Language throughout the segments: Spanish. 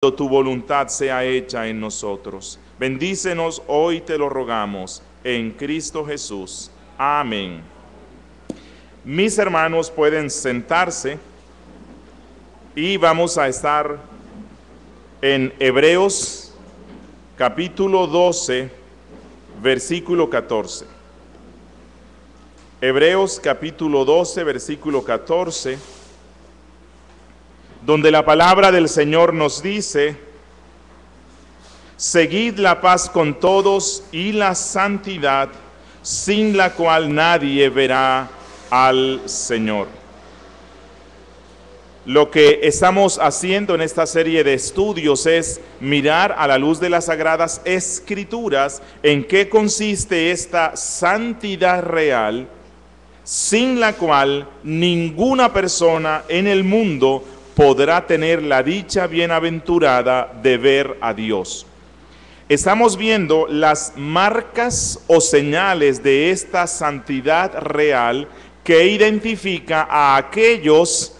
tu voluntad sea hecha en nosotros. Bendícenos hoy, te lo rogamos, en Cristo Jesús. Amén. Mis hermanos pueden sentarse y vamos a estar en Hebreos capítulo 12, versículo 14. Hebreos capítulo 12, versículo 14, donde la palabra del Señor nos dice: seguid la paz con todos y la santidad, sin la cual nadie verá al Señor. Lo que estamos haciendo en esta serie de estudios es mirar a la luz de las Sagradas Escrituras en qué consiste esta santidad real, sin la cual ninguna persona en el mundo podrá tener la dicha bienaventurada de ver a Dios. Estamos viendo las marcas o señales de esta santidad real que identifica a aquellos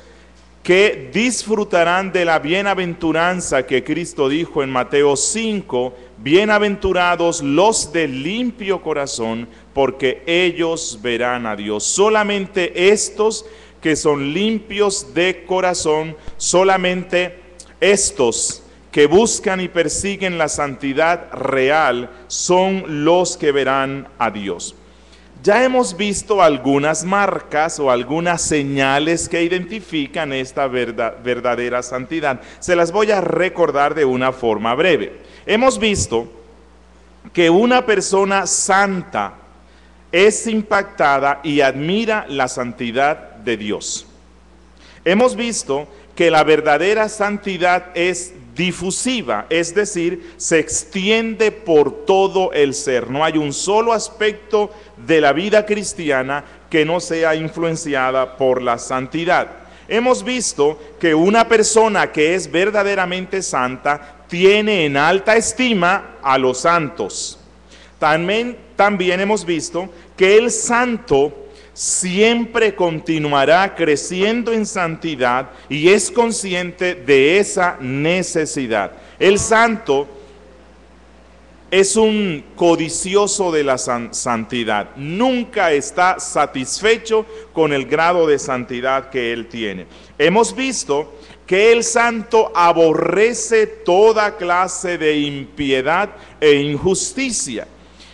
que disfrutarán de la bienaventuranza que Cristo dijo en Mateo 5, bienaventurados los de limpio corazón, porque ellos verán a Dios. Solamente estos que son limpios de corazón, solamente estos que buscan y persiguen la santidad real, son los que verán a Dios. Ya hemos visto algunas marcas o algunas señales que identifican esta verdadera santidad. Se las voy a recordar de una forma breve. Hemos visto que una persona santa es impactada y admira la santidad de Dios. Hemos visto que la verdadera santidad es difusiva, es decir, se extiende por todo el ser. No hay un solo aspecto de la vida cristiana que no sea influenciada por la santidad. Hemos visto que una persona que es verdaderamente santa tiene en alta estima a los santos. También hemos visto que el santo siempre continuará creciendo en santidad y es consciente de esa necesidad. El santo es un codicioso de la santidad. Nunca está satisfecho con el grado de santidad que él tiene. Hemos visto que el santo aborrece toda clase de impiedad e injusticia.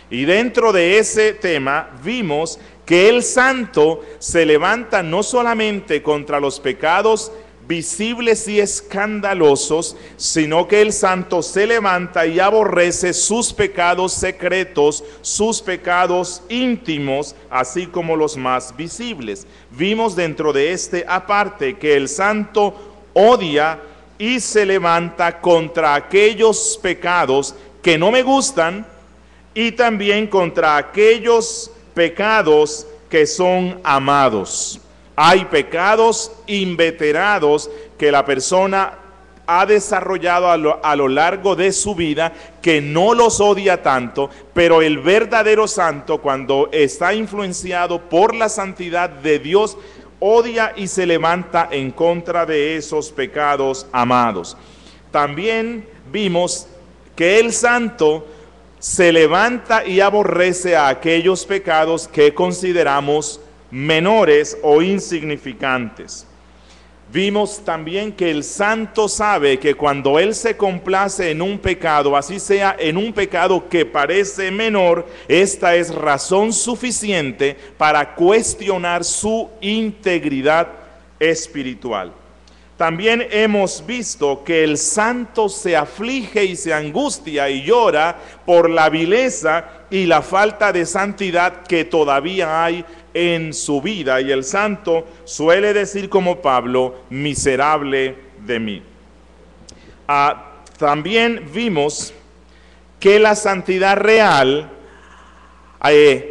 Y dentro de ese tema vimos que el santo se levanta no solamente contra los pecados visibles y escandalosos, sino que el santo se levanta y aborrece sus pecados secretos, sus pecados íntimos, así como los más visibles. Vimos dentro de este aparte que el santo odia y se levanta contra aquellos pecados que no me gustan y también contra aquellos pecados que son amados. Hay pecados inveterados que la persona ha desarrollado a lo largo de su vida que no los odia tanto, pero el verdadero santo, cuando está influenciado por la santidad de Dios, odia y se levanta en contra de esos pecados amados. También vimos que el santo se levanta y aborrece a aquellos pecados que consideramos menores o insignificantes. Vimos también que el santo sabe que cuando él se complace en un pecado, así sea en un pecado que parece menor, esta es razón suficiente para cuestionar su integridad espiritual. También hemos visto que el santo se aflige y se angustia y llora por la vileza y la falta de santidad que todavía hay en su vida. Y el santo suele decir como Pablo: miserable de mí. También vimos que la santidad real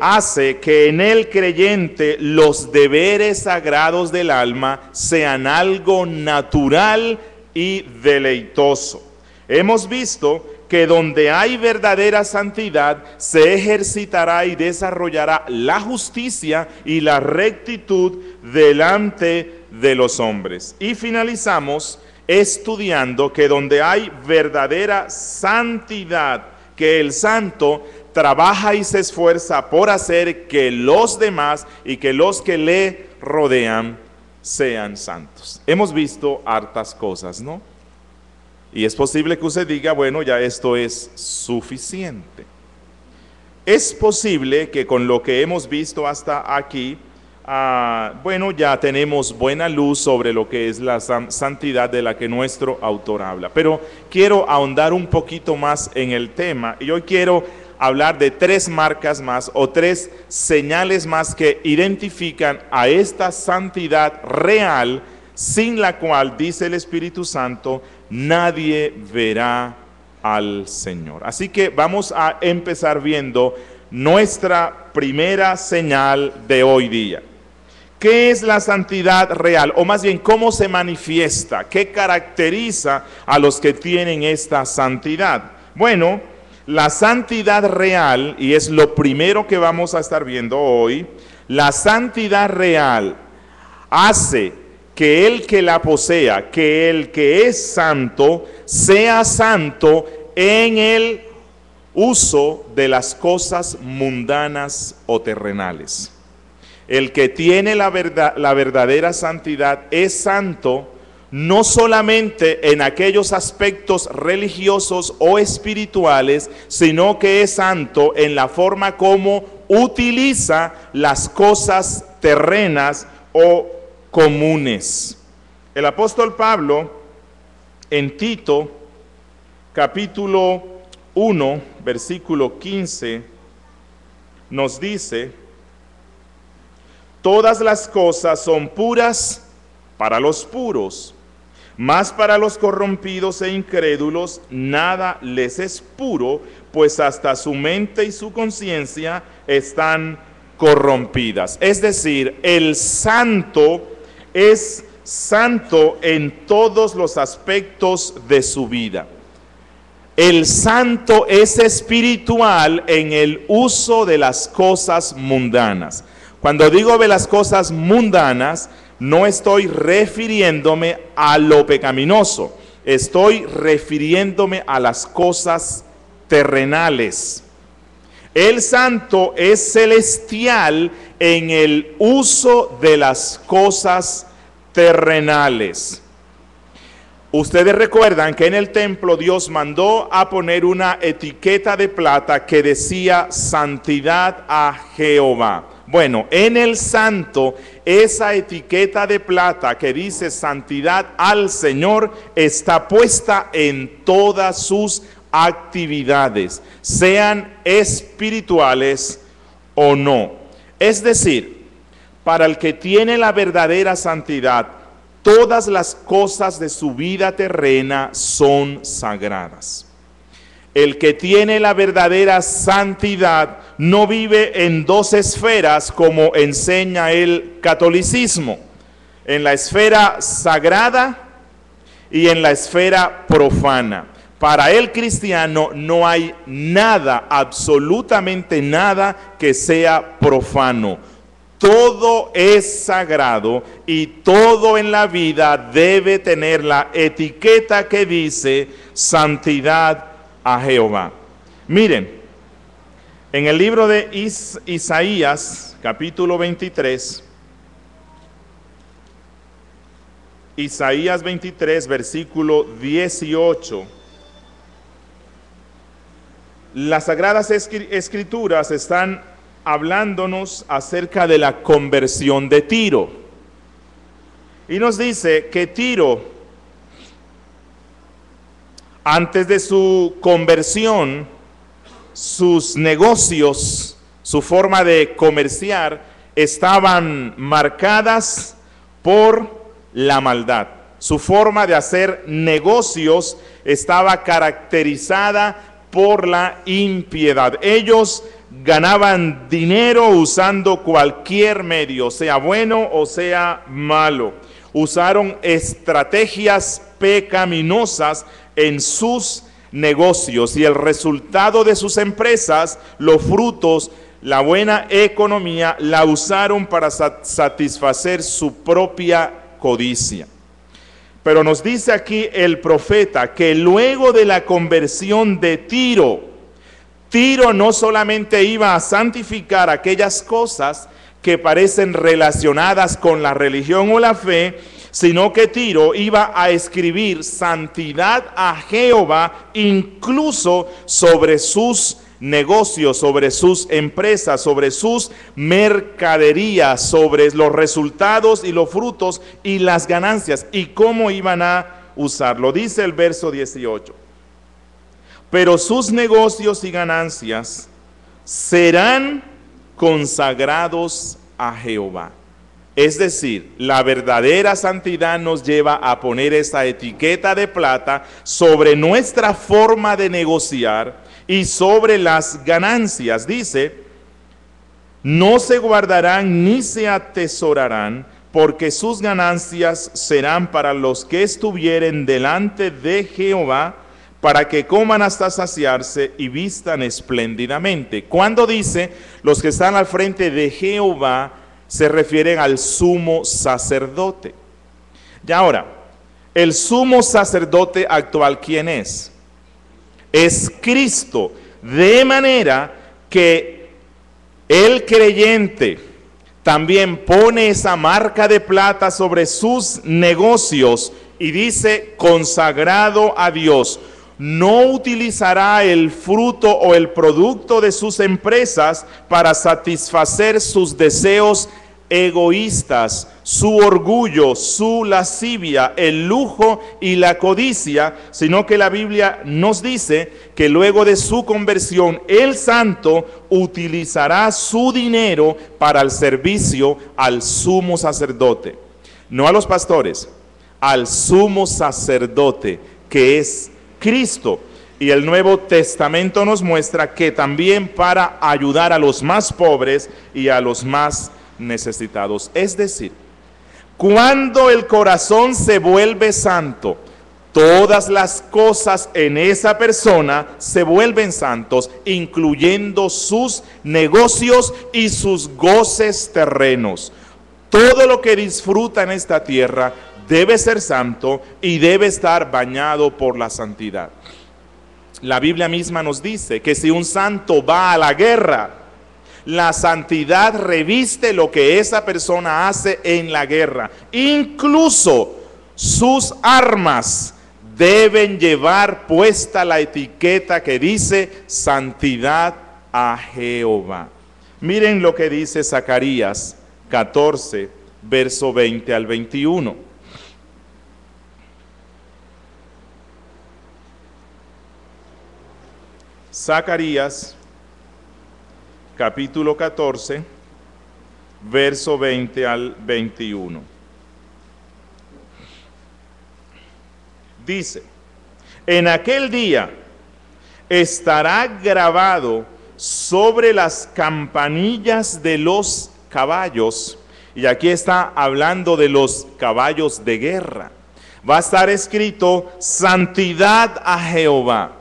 hace que en el creyente los deberes sagrados del alma sean algo natural y deleitoso. Hemos visto que donde hay verdadera santidad se ejercitará y desarrollará la justicia y la rectitud delante de los hombres. Y finalizamos estudiando que donde hay verdadera santidad, que el santo trabaja y se esfuerza por hacer que los demás y que los que le rodean sean santos. Hemos visto hartas cosas, ¿no? Y es posible que usted diga, bueno, ya esto es suficiente. Es posible que con lo que hemos visto hasta aquí, bueno, ya tenemos buena luz sobre lo que es la santidad de la que nuestro autor habla. Pero quiero ahondar un poquito más en el tema y hoy quiero hablar de 3 marcas más o 3 señales más que identifican a esta santidad real, sin la cual, dice el Espíritu Santo, nadie verá al Señor. Así que vamos a empezar viendo nuestra primera señal de hoy día. ¿Qué es la santidad real? O más bien, ¿cómo se manifiesta? ¿Qué caracteriza a los que tienen esta santidad? Bueno, la santidad real, y es lo primero que vamos a estar viendo hoy, la santidad real hace que el que la posea, que el que es santo, sea santo en el uso de las cosas mundanas o terrenales. El que tiene la verdadera santidad es santo no solamente en aquellos aspectos religiosos o espirituales, sino que es santo en la forma como utiliza las cosas terrenas o comunes. El apóstol Pablo en Tito capítulo 1 versículo 15 nos dice: todas las cosas son puras para los puros, mas para los corrompidos e incrédulos nada les es puro, pues hasta su mente y su conciencia están corrompidas. Es decir, el santo es santo en todos los aspectos de su vida. El santo es espiritual en el uso de las cosas mundanas. Cuando digo de las cosas mundanas, no estoy refiriéndome a lo pecaminoso, estoy refiriéndome a las cosas terrenales. El santo es celestial en el uso de las cosas terrenales. Ustedes recuerdan que en el templo Dios mandó a poner una etiqueta de plata que decía santidad a Jehová. Bueno, en el santo, esa etiqueta de plata que dice santidad al Señor está puesta en todas sus actividades, sean espirituales o no. Es decir, para el que tiene la verdadera santidad, todas las cosas de su vida terrena son sagradas. El que tiene la verdadera santidad no vive en 2 esferas como enseña el catolicismo, en la esfera sagrada y en la esfera profana. Para el cristiano no hay nada, absolutamente nada que sea profano. Todo es sagrado y todo en la vida debe tener la etiqueta que dice santidad a Jehová. Miren, en el libro de Isaías, capítulo 23, Isaías 23, versículo 18, las Sagradas Escrituras están hablándonos acerca de la conversión de Tiro. Y nos dice que Tiro, antes de su conversión, sus negocios, su forma de comerciar, estaban marcadas por la maldad. Su forma de hacer negocios estaba caracterizada por la impiedad. Ellos ganaban dinero usando cualquier medio, sea bueno o sea malo. Usaron estrategias pecaminosas en sus negocios y el resultado de sus empresas, los frutos, la buena economía, la usaron para satisfacer su propia codicia. Pero nos dice aquí el profeta que luego de la conversión de Tiro, Tiro no solamente iba a santificar aquellas cosas que parecen relacionadas con la religión o la fe, sino que Tiro iba a escribir santidad a Jehová incluso sobre sus negocios, sobre sus empresas, sobre sus mercaderías, sobre los resultados y los frutos y las ganancias y cómo iban a usarlo. Dice el verso 18: pero sus negocios y ganancias serán consagrados a Jehová. Es decir, la verdadera santidad nos lleva a poner esa etiqueta de plata sobre nuestra forma de negociar y sobre las ganancias. Dice, no se guardarán ni se atesorarán, porque sus ganancias serán para los que estuvieren delante de Jehová, para que coman hasta saciarse y vistan espléndidamente. Cuando dice los que están al frente de Jehová, se refieren al sumo sacerdote. Y ahora, el sumo sacerdote actual, ¿quién es? Es Cristo, de manera que el creyente también pone esa marca de plata sobre sus negocios y dice consagrado a Dios. No utilizará el fruto o el producto de sus empresas para satisfacer sus deseos egoístas, su orgullo, su lascivia, el lujo y la codicia, sino que la Biblia nos dice que luego de su conversión, el santo utilizará su dinero para el servicio al sumo sacerdote. No a los pastores, al sumo sacerdote, que es Cristo. Y el Nuevo Testamento nos muestra que también para ayudar a los más pobres y a los más necesitados. Es decir, cuando el corazón se vuelve santo, todas las cosas en esa persona se vuelven santos, incluyendo sus negocios y sus goces terrenos. Todo lo que disfruta en esta tierra debe ser santo y debe estar bañado por la santidad. La Biblia misma nos dice que si un santo va a la guerra, la santidad reviste lo que esa persona hace en la guerra. Incluso sus armas deben llevar puesta la etiqueta que dice santidad a Jehová. Miren lo que dice Zacarías 14, verso 20 al 21. Zacarías, capítulo 14, verso 20 al 21. Dice, en aquel día estará grabado sobre las campanillas de los caballos, y aquí está hablando de los caballos de guerra, va a estar escrito santidad a Jehová.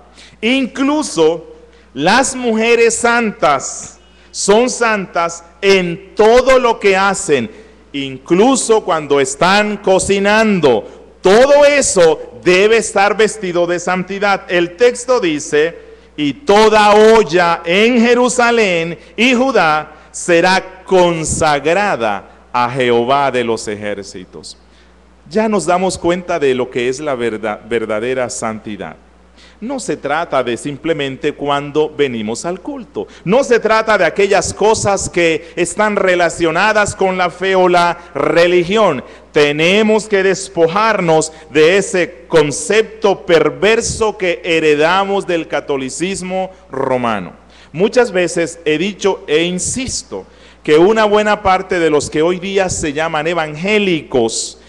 Incluso las mujeres santas son santas en todo lo que hacen, incluso cuando están cocinando. Todo eso debe estar vestido de santidad. El texto dice, y toda olla en Jerusalén y Judá será consagrada a Jehová de los ejércitos. Ya nos damos cuenta de lo que es la verdadera santidad. No se trata de simplemente cuando venimos al culto. No se trata de aquellas cosas que están relacionadas con la fe o la religión. Tenemos que despojarnos de ese concepto perverso que heredamos del catolicismo romano. Muchas veces he dicho e insisto que una buena parte de los que hoy día se llaman evangélicos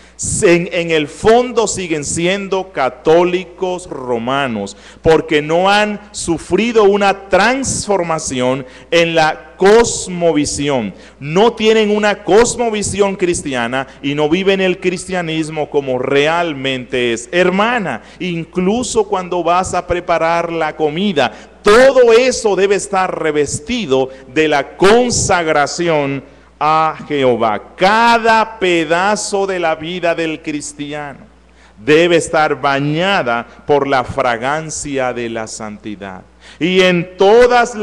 en el fondo siguen siendo católicos romanos, porque no han sufrido una transformación en la cosmovisión. No tienen una cosmovisión cristiana y no viven el cristianismo como realmente es. Hermana, incluso cuando vas a preparar la comida, todo eso debe estar revestido de la consagración a Jehová. Cada pedazo de la vida del cristiano, debe estar bañada por la fragancia de la santidad. Y en todos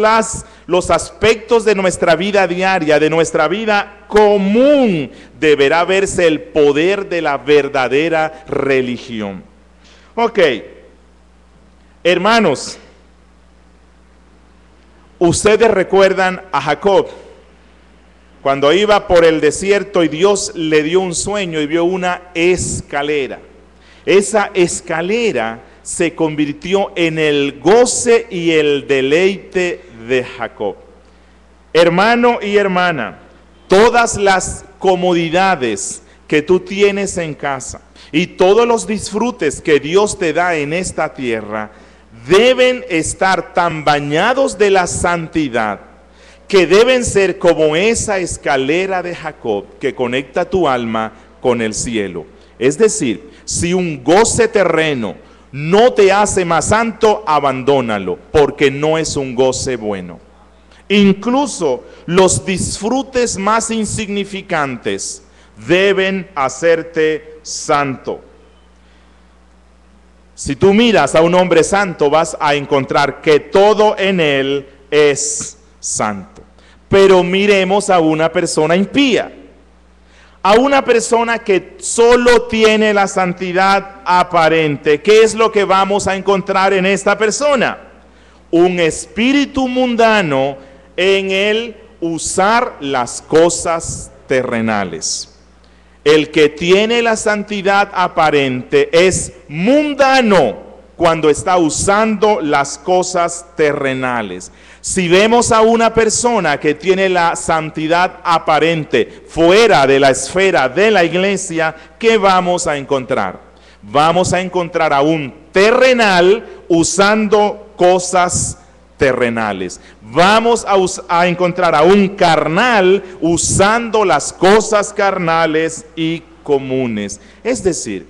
los aspectos de nuestra vida diaria, de nuestra vida común, deberá verse el poder de la verdadera religión. Ok, hermanos, ustedes recuerdan a Jacob, cuando iba por el desierto y Dios le dio un sueño y vio una escalera. Esa escalera se convirtió en el goce y el deleite de Jacob. Hermano y hermana, todas las comodidades que tú tienes en casa y todos los disfrutes que Dios te da en esta tierra deben estar tan bañados de la santidad que deben ser como esa escalera de Jacob que conecta tu alma con el cielo. Es decir, si un goce terreno no te hace más santo, abandónalo, porque no es un goce bueno. Incluso los disfrutes más insignificantes deben hacerte santo. Si tú miras a un hombre santo, vas a encontrar que todo en él es santo. Pero miremos a una persona impía, a una persona que solo tiene la santidad aparente. ¿Qué es lo que vamos a encontrar en esta persona? Un espíritu mundano en el usar las cosas terrenales. El que tiene la santidad aparente es mundano cuando está usando las cosas terrenales. Si vemos a una persona que tiene la santidad aparente fuera de la esfera de la iglesia, ¿qué vamos a encontrar? Vamos a encontrar a un terrenal usando cosas terrenales. Vamos a encontrar a un carnal usando las cosas carnales y comunes. Es decir,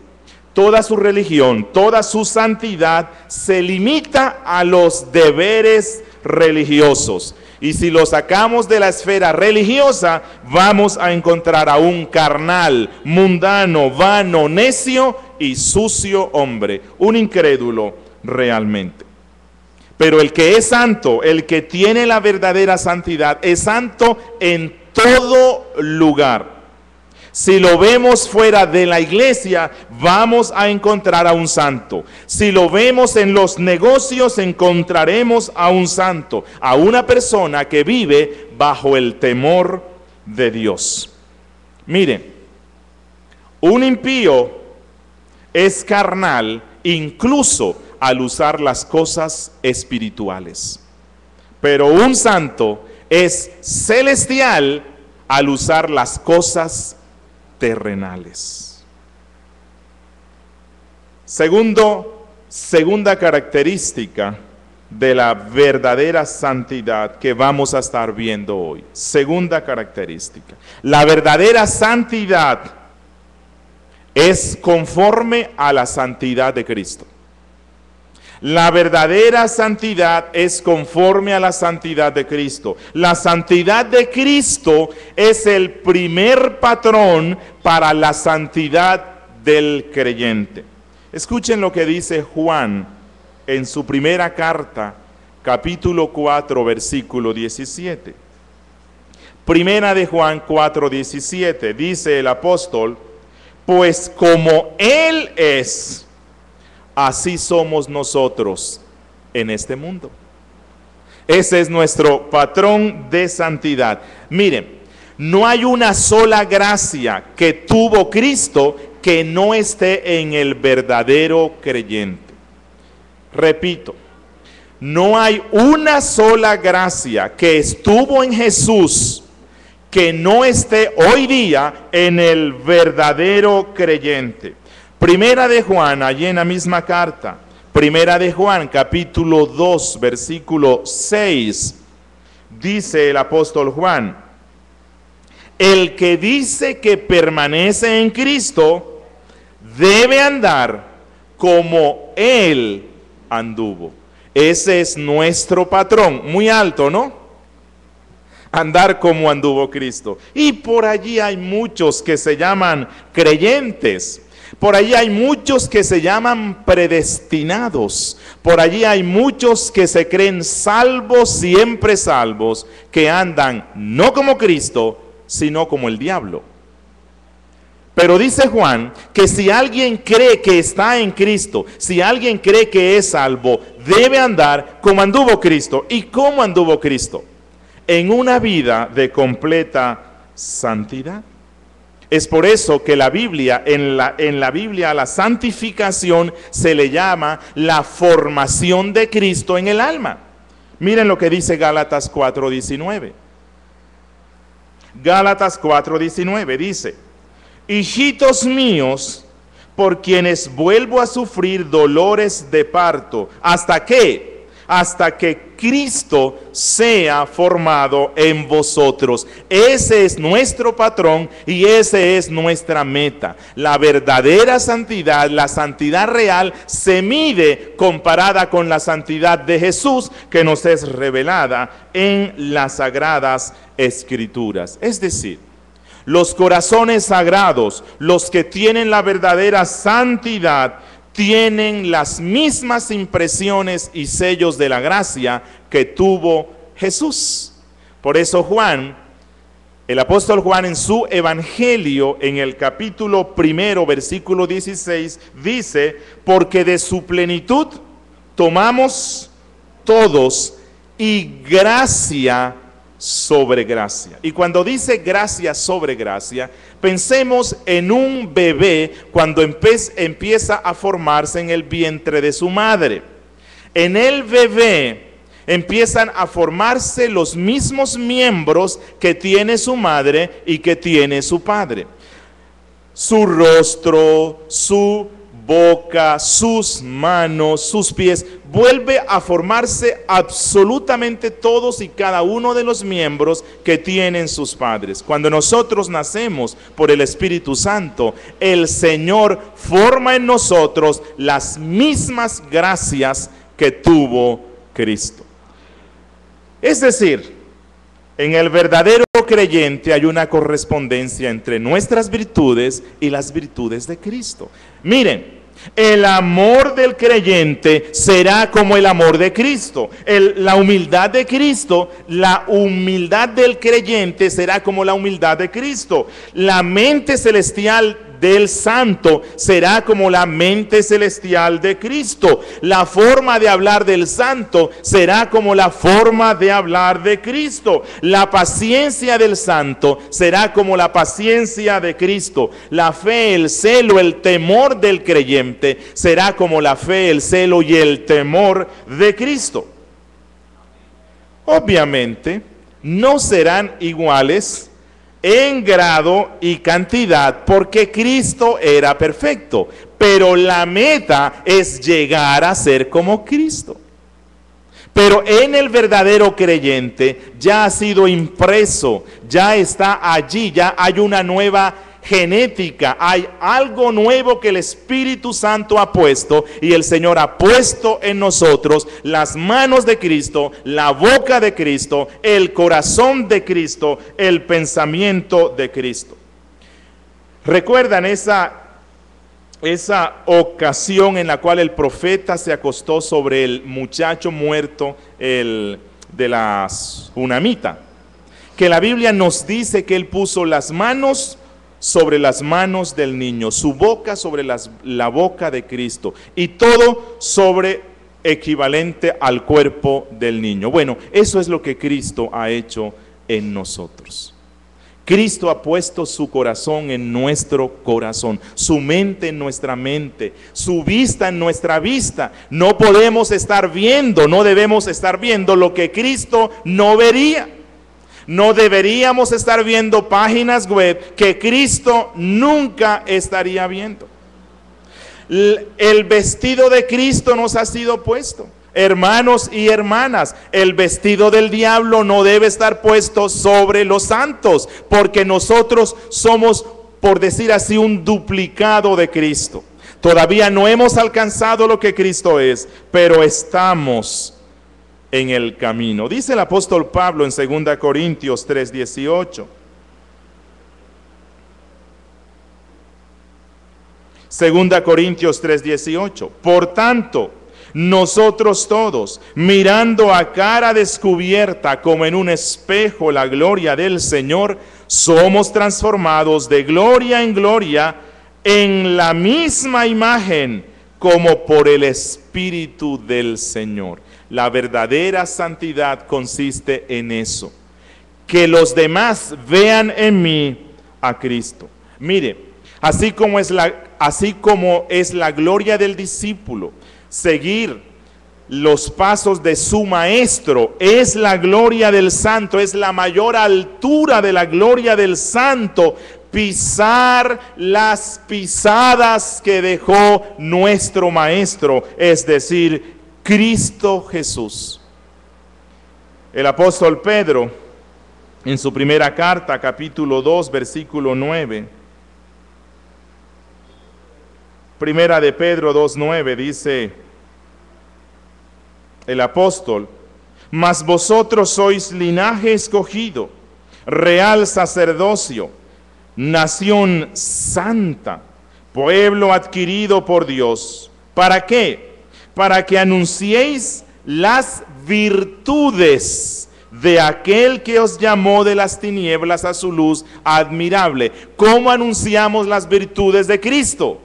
toda su religión, toda su santidad se limita a los deberes religiosos. Y si lo sacamos de la esfera religiosa, vamos a encontrar a un carnal, mundano, vano, necio y sucio hombre, un incrédulo realmente. Pero el que es santo, el que tiene la verdadera santidad, es santo en todo lugar. Si lo vemos fuera de la iglesia, vamos a encontrar a un santo. Si lo vemos en los negocios, encontraremos a un santo, a una persona que vive bajo el temor de Dios. Miren, un impío es carnal incluso al usar las cosas espirituales. Pero un santo es celestial al usar las cosas terrenales. Segunda característica de la verdadera santidad que vamos a estar viendo hoy. Segunda característica. La verdadera santidad es conforme a la santidad de Cristo. La verdadera santidad es conforme a la santidad de Cristo. La santidad de Cristo es el primer patrón para la santidad del creyente. Escuchen lo que dice Juan en su primera carta, capítulo 4, versículo 17. Primera de Juan 4, 17, dice el apóstol: pues como Él es, así somos nosotros en este mundo. Ese es nuestro patrón de santidad. Miren, no hay una sola gracia que tuvo Cristo que no esté en el verdadero creyente. Repito, no hay una sola gracia que estuvo en Jesús que no esté hoy día en el verdadero creyente. Primera de Juan, allí en la misma carta, Primera de Juan, capítulo 2, versículo 6, dice el apóstol Juan: el que dice que permanece en Cristo debe andar como Él anduvo. Ese es nuestro patrón, muy alto, ¿no? Andar como anduvo Cristo. Y por allí hay muchos que se llaman creyentes, Por allí hay muchos que se llaman predestinados. Por allí hay muchos que se creen salvos, siempre salvos, que andan no como Cristo, sino como el diablo. Pero dice Juan que si alguien cree que está en Cristo, si alguien cree que es salvo, debe andar como anduvo Cristo. ¿Y cómo anduvo Cristo? En una vida de completa santidad. Es por eso que la Biblia, en la Biblia a la santificación se le llama la formación de Cristo en el alma. Miren lo que dice Gálatas 4:19. Gálatas 4:19 dice: hijitos míos, por quienes vuelvo a sufrir dolores de parto. ¿Hasta qué? Hasta que Cristo sea formado en vosotros. Ese es nuestro patrón y ese es nuestra meta. La verdadera santidad, la santidad real, se mide comparada con la santidad de Jesús que nos es revelada en las Sagradas Escrituras. Es decir, los corazones sagrados, los que tienen la verdadera santidad, tienen las mismas impresiones y sellos de la gracia que tuvo Jesús. Por eso Juan, el apóstol Juan, en su evangelio, en el capítulo 1, versículo 16, dice: porque de su plenitud tomamos todos, y gracia sobre gracia. Y cuando dice gracia sobre gracia, pensemos en un bebé cuando empieza a formarse en el vientre de su madre. En el bebé empiezan a formarse los mismos miembros que tiene su madre y que tiene su padre. Su rostro, su boca, sus manos, sus pies, vuelve a formarse absolutamente todos y cada uno de los miembros que tienen sus padres. Cuando nosotros nacemos por el Espíritu Santo, el Señor forma en nosotros las mismas gracias que tuvo Cristo. Es decir, en el verdadero creyente hay una correspondencia entre nuestras virtudes y las virtudes de Cristo. Miren, el amor del creyente será como el amor de Cristo. La humildad de Cristo, la humildad del creyente será como la humildad de Cristo. La mente celestial del santo será como la mente celestial de Cristo. La forma de hablar del santo será como la forma de hablar de Cristo. La paciencia del santo será como la paciencia de Cristo. La fe, el celo, el temor del creyente será como la fe, el celo y el temor de Cristo. Obviamente, no serán iguales en grado y cantidad, porque Cristo era perfecto, pero la meta es llegar a ser como Cristo. Pero en el verdadero creyente ya ha sido impreso, ya está allí, ya hay una nueva genética, hay algo nuevo que el Espíritu Santo ha puesto, y el Señor ha puesto en nosotros las manos de Cristo, la boca de Cristo, el corazón de Cristo, el pensamiento de Cristo. ¿Recuerdan esa ocasión en la cual el profeta se acostó sobre el muchacho muerto de la Sunamita? Que la Biblia nos dice que él puso las manos sobre las manos del niño, su boca sobre la boca de Cristo, y todo sobre equivalente al cuerpo del niño. Bueno, eso es lo que Cristo ha hecho en nosotros. Cristo ha puesto su corazón en nuestro corazón, su mente en nuestra mente, su vista en nuestra vista. No podemos estar viendo, no debemos estar viendo lo que Cristo no vería. No deberíamos estar viendo páginas web que Cristo nunca estaría viendo. El vestido de Cristo nos ha sido puesto. Hermanos y hermanas, el vestido del diablo no debe estar puesto sobre los santos, porque nosotros somos, por decir así, un duplicado de Cristo. Todavía no hemos alcanzado lo que Cristo es, pero estamos en el camino. Dice el apóstol Pablo en 2 Corintios 3:18. Segunda Corintios 3:18. Por tanto, nosotros todos, mirando a cara descubierta como en un espejo la gloria del Señor, somos transformados de gloria en gloria en la misma imagen como por el Espíritu del Señor. La verdadera santidad consiste en eso, que los demás vean en mí a Cristo. Mire, así como es la gloria del discípulo, seguir los pasos de su maestro, es la gloria del santo, es la mayor altura de la gloria del santo, pisar las pisadas que dejó nuestro maestro, es decir, Cristo Jesús. El apóstol Pedro, en su primera carta, capítulo 2, versículo 9, Primera de Pedro 2:9, dice el apóstol: mas vosotros sois linaje escogido, real sacerdocio, nación santa, pueblo adquirido por Dios. ¿Para qué? Para que anunciéis las virtudes de aquel que os llamó de las tinieblas a su luz admirable. ¿Cómo anunciamos las virtudes de Cristo?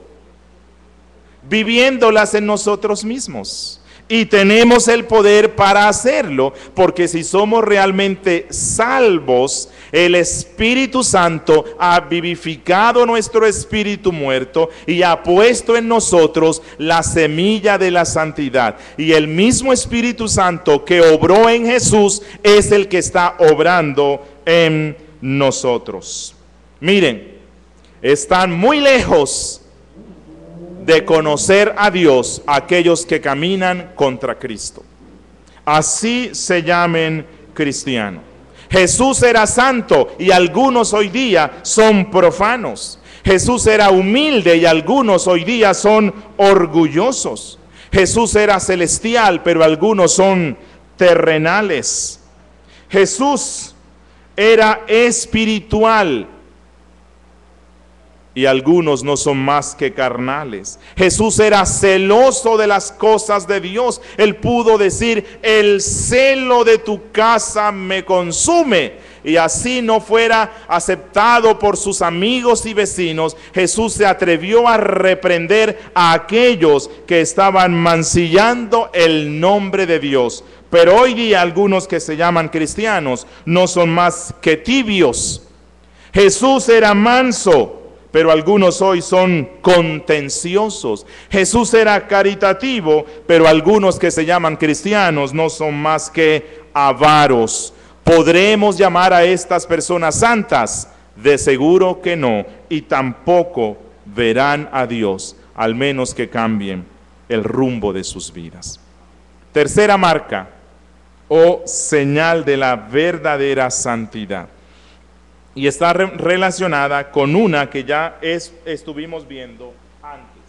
Viviéndolas en nosotros mismos. Y tenemos el poder para hacerlo, porque si somos realmente salvos, el Espíritu Santo ha vivificado nuestro espíritu muerto y ha puesto en nosotros la semilla de la santidad. Y el mismo Espíritu Santo que obró en Jesús es el que está obrando en nosotros. Miren, están muy lejos de conocer a Dios aquellos que caminan contra Cristo, así se llamen cristianos. Jesús era santo y algunos hoy día son profanos. Jesús era humilde y algunos hoy día son orgullosos. Jesús era celestial, pero algunos son terrenales. Jesús era espiritual y algunos no son más que carnales. Jesús era celoso de las cosas de Dios. Él pudo decir: el celo de tu casa me consume. Y así no fuera aceptado por sus amigos y vecinos, Jesús se atrevió a reprender a aquellos que estaban mancillando el nombre de Dios. Pero hoy día algunos que se llaman cristianos no son más que tibios. Jesús era manso, pero algunos hoy son contenciosos. Jesús era caritativo, pero algunos que se llaman cristianos no son más que avaros. ¿Podremos llamar a estas personas santas? De seguro que no, y tampoco verán a Dios, al menos que cambien el rumbo de sus vidas. Tercera marca o señal de la verdadera santidad. Y está relacionada con una que ya estuvimos viendo antes.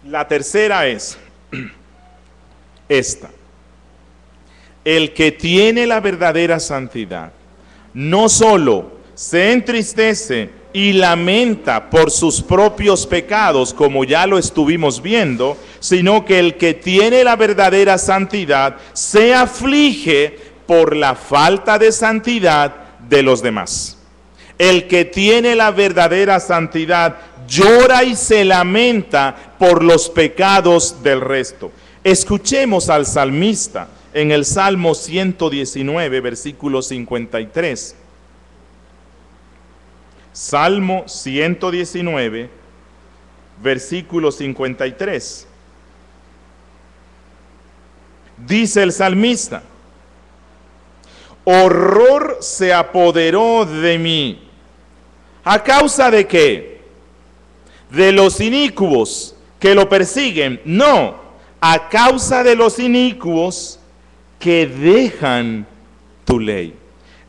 La tercera es esta: el que tiene la verdadera santidad no solo se entristece y lamenta por sus propios pecados, como ya lo estuvimos viendo, sino que el que tiene la verdadera santidad se aflige por la falta de santidad de los demás. El que tiene la verdadera santidad llora y se lamenta por los pecados del resto. Escuchemos al salmista en el Salmo 119, versículo 53. Salmo 119, versículo 53. Dice el salmista: horror se apoderó de mí. ¿A causa de qué? ¿De los inicuos que lo persiguen? No, a causa de los inicuos que dejan tu ley.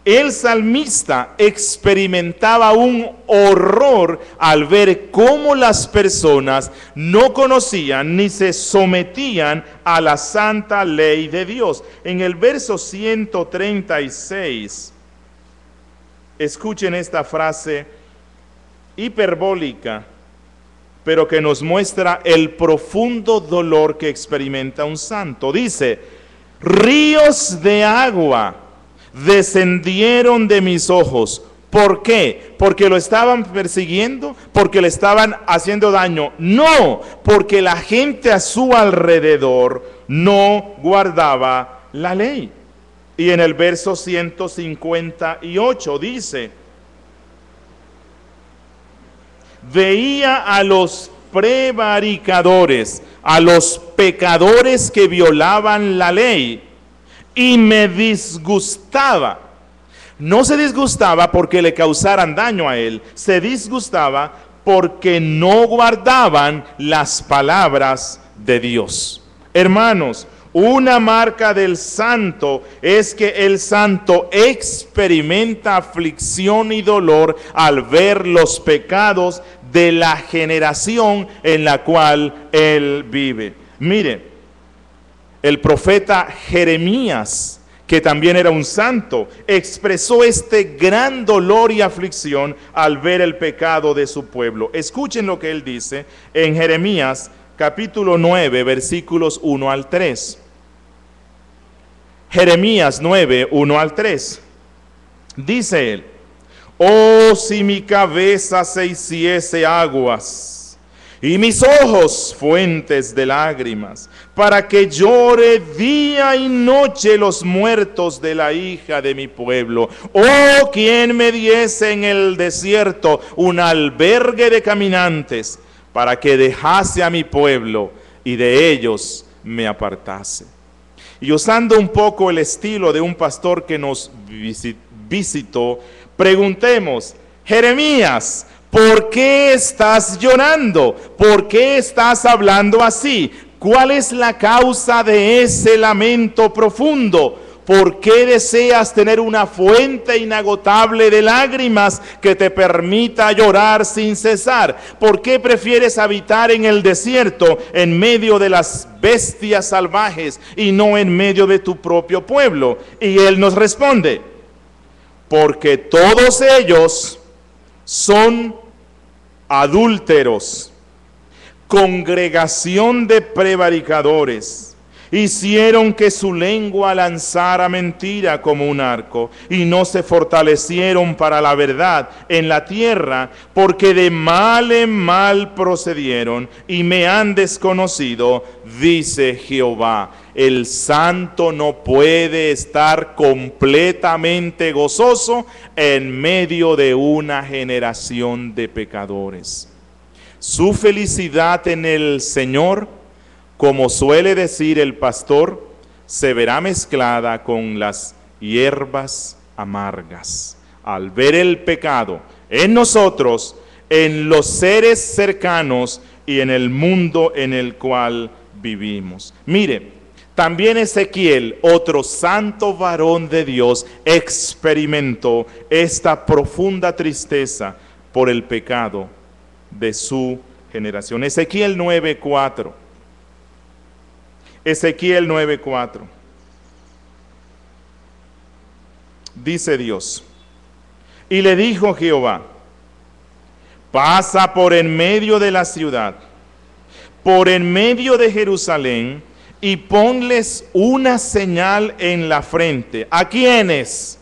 El salmista experimentaba un horror al ver cómo las personas no conocían ni se sometían a la santa ley de Dios. En el verso 136 Escuchen esta frase hiperbólica, pero que nos muestra el profundo dolor que experimenta un santo. Dice: ríos de agua descendieron de mis ojos. ¿Por qué? ¿Porque lo estaban persiguiendo? ¿Porque le estaban haciendo daño? No, porque la gente a su alrededor no guardaba la ley. Y en el verso 158 dice: veía a los prevaricadores, a los pecadores que violaban la ley, y me disgustaba. No se disgustaba porque le causaran daño a él, se disgustaba porque no guardaban las palabras de Dios. Hermanos, una marca del santo es que el santo experimenta aflicción y dolor al ver los pecados de la generación en la cual él vive. Mire, el profeta Jeremías, que también era un santo, expresó este gran dolor y aflicción al ver el pecado de su pueblo. Escuchen lo que él dice en Jeremías capítulo 9, versículos 1 al 3. Jeremías 9, 1 al 3. Dice él: oh, si mi cabeza se hiciese aguas y mis ojos fuentes de lágrimas, para que llore día y noche los muertos de la hija de mi pueblo. Oh, quien me diese en el desierto un albergue de caminantes, para que dejase a mi pueblo y de ellos me apartase. Y usando un poco el estilo de un pastor que nos visitó, preguntemos: Jeremías, ¿por qué estás llorando? ¿Por qué estás hablando así? ¿Cuál es la causa de ese lamento profundo? ¿Por qué deseas tener una fuente inagotable de lágrimas que te permita llorar sin cesar? ¿Por qué prefieres habitar en el desierto en medio de las bestias salvajes y no en medio de tu propio pueblo? Y él nos responde: porque todos ellos son adúlteros, congregación de prevaricadores. Hicieron que su lengua lanzara mentira como un arco, y no se fortalecieron para la verdad en la tierra, porque de mal en mal procedieron y me han desconocido, dice Jehová. El santo no puede estar completamente gozoso en medio de una generación de pecadores. Su felicidad en el Señor, como suele decir el pastor, se verá mezclada con las hierbas amargas. Al ver el pecado en nosotros, en los seres cercanos y en el mundo en el cual vivimos. Mire, también Ezequiel, otro santo varón de Dios, experimentó esta profunda tristeza por el pecado de su generación. Ezequiel 9:4. Ezequiel 9:4. Dice Dios: y le dijo Jehová: pasa por en medio de la ciudad, por en medio de Jerusalén, y ponles una señal en la frente. ¿A quiénes?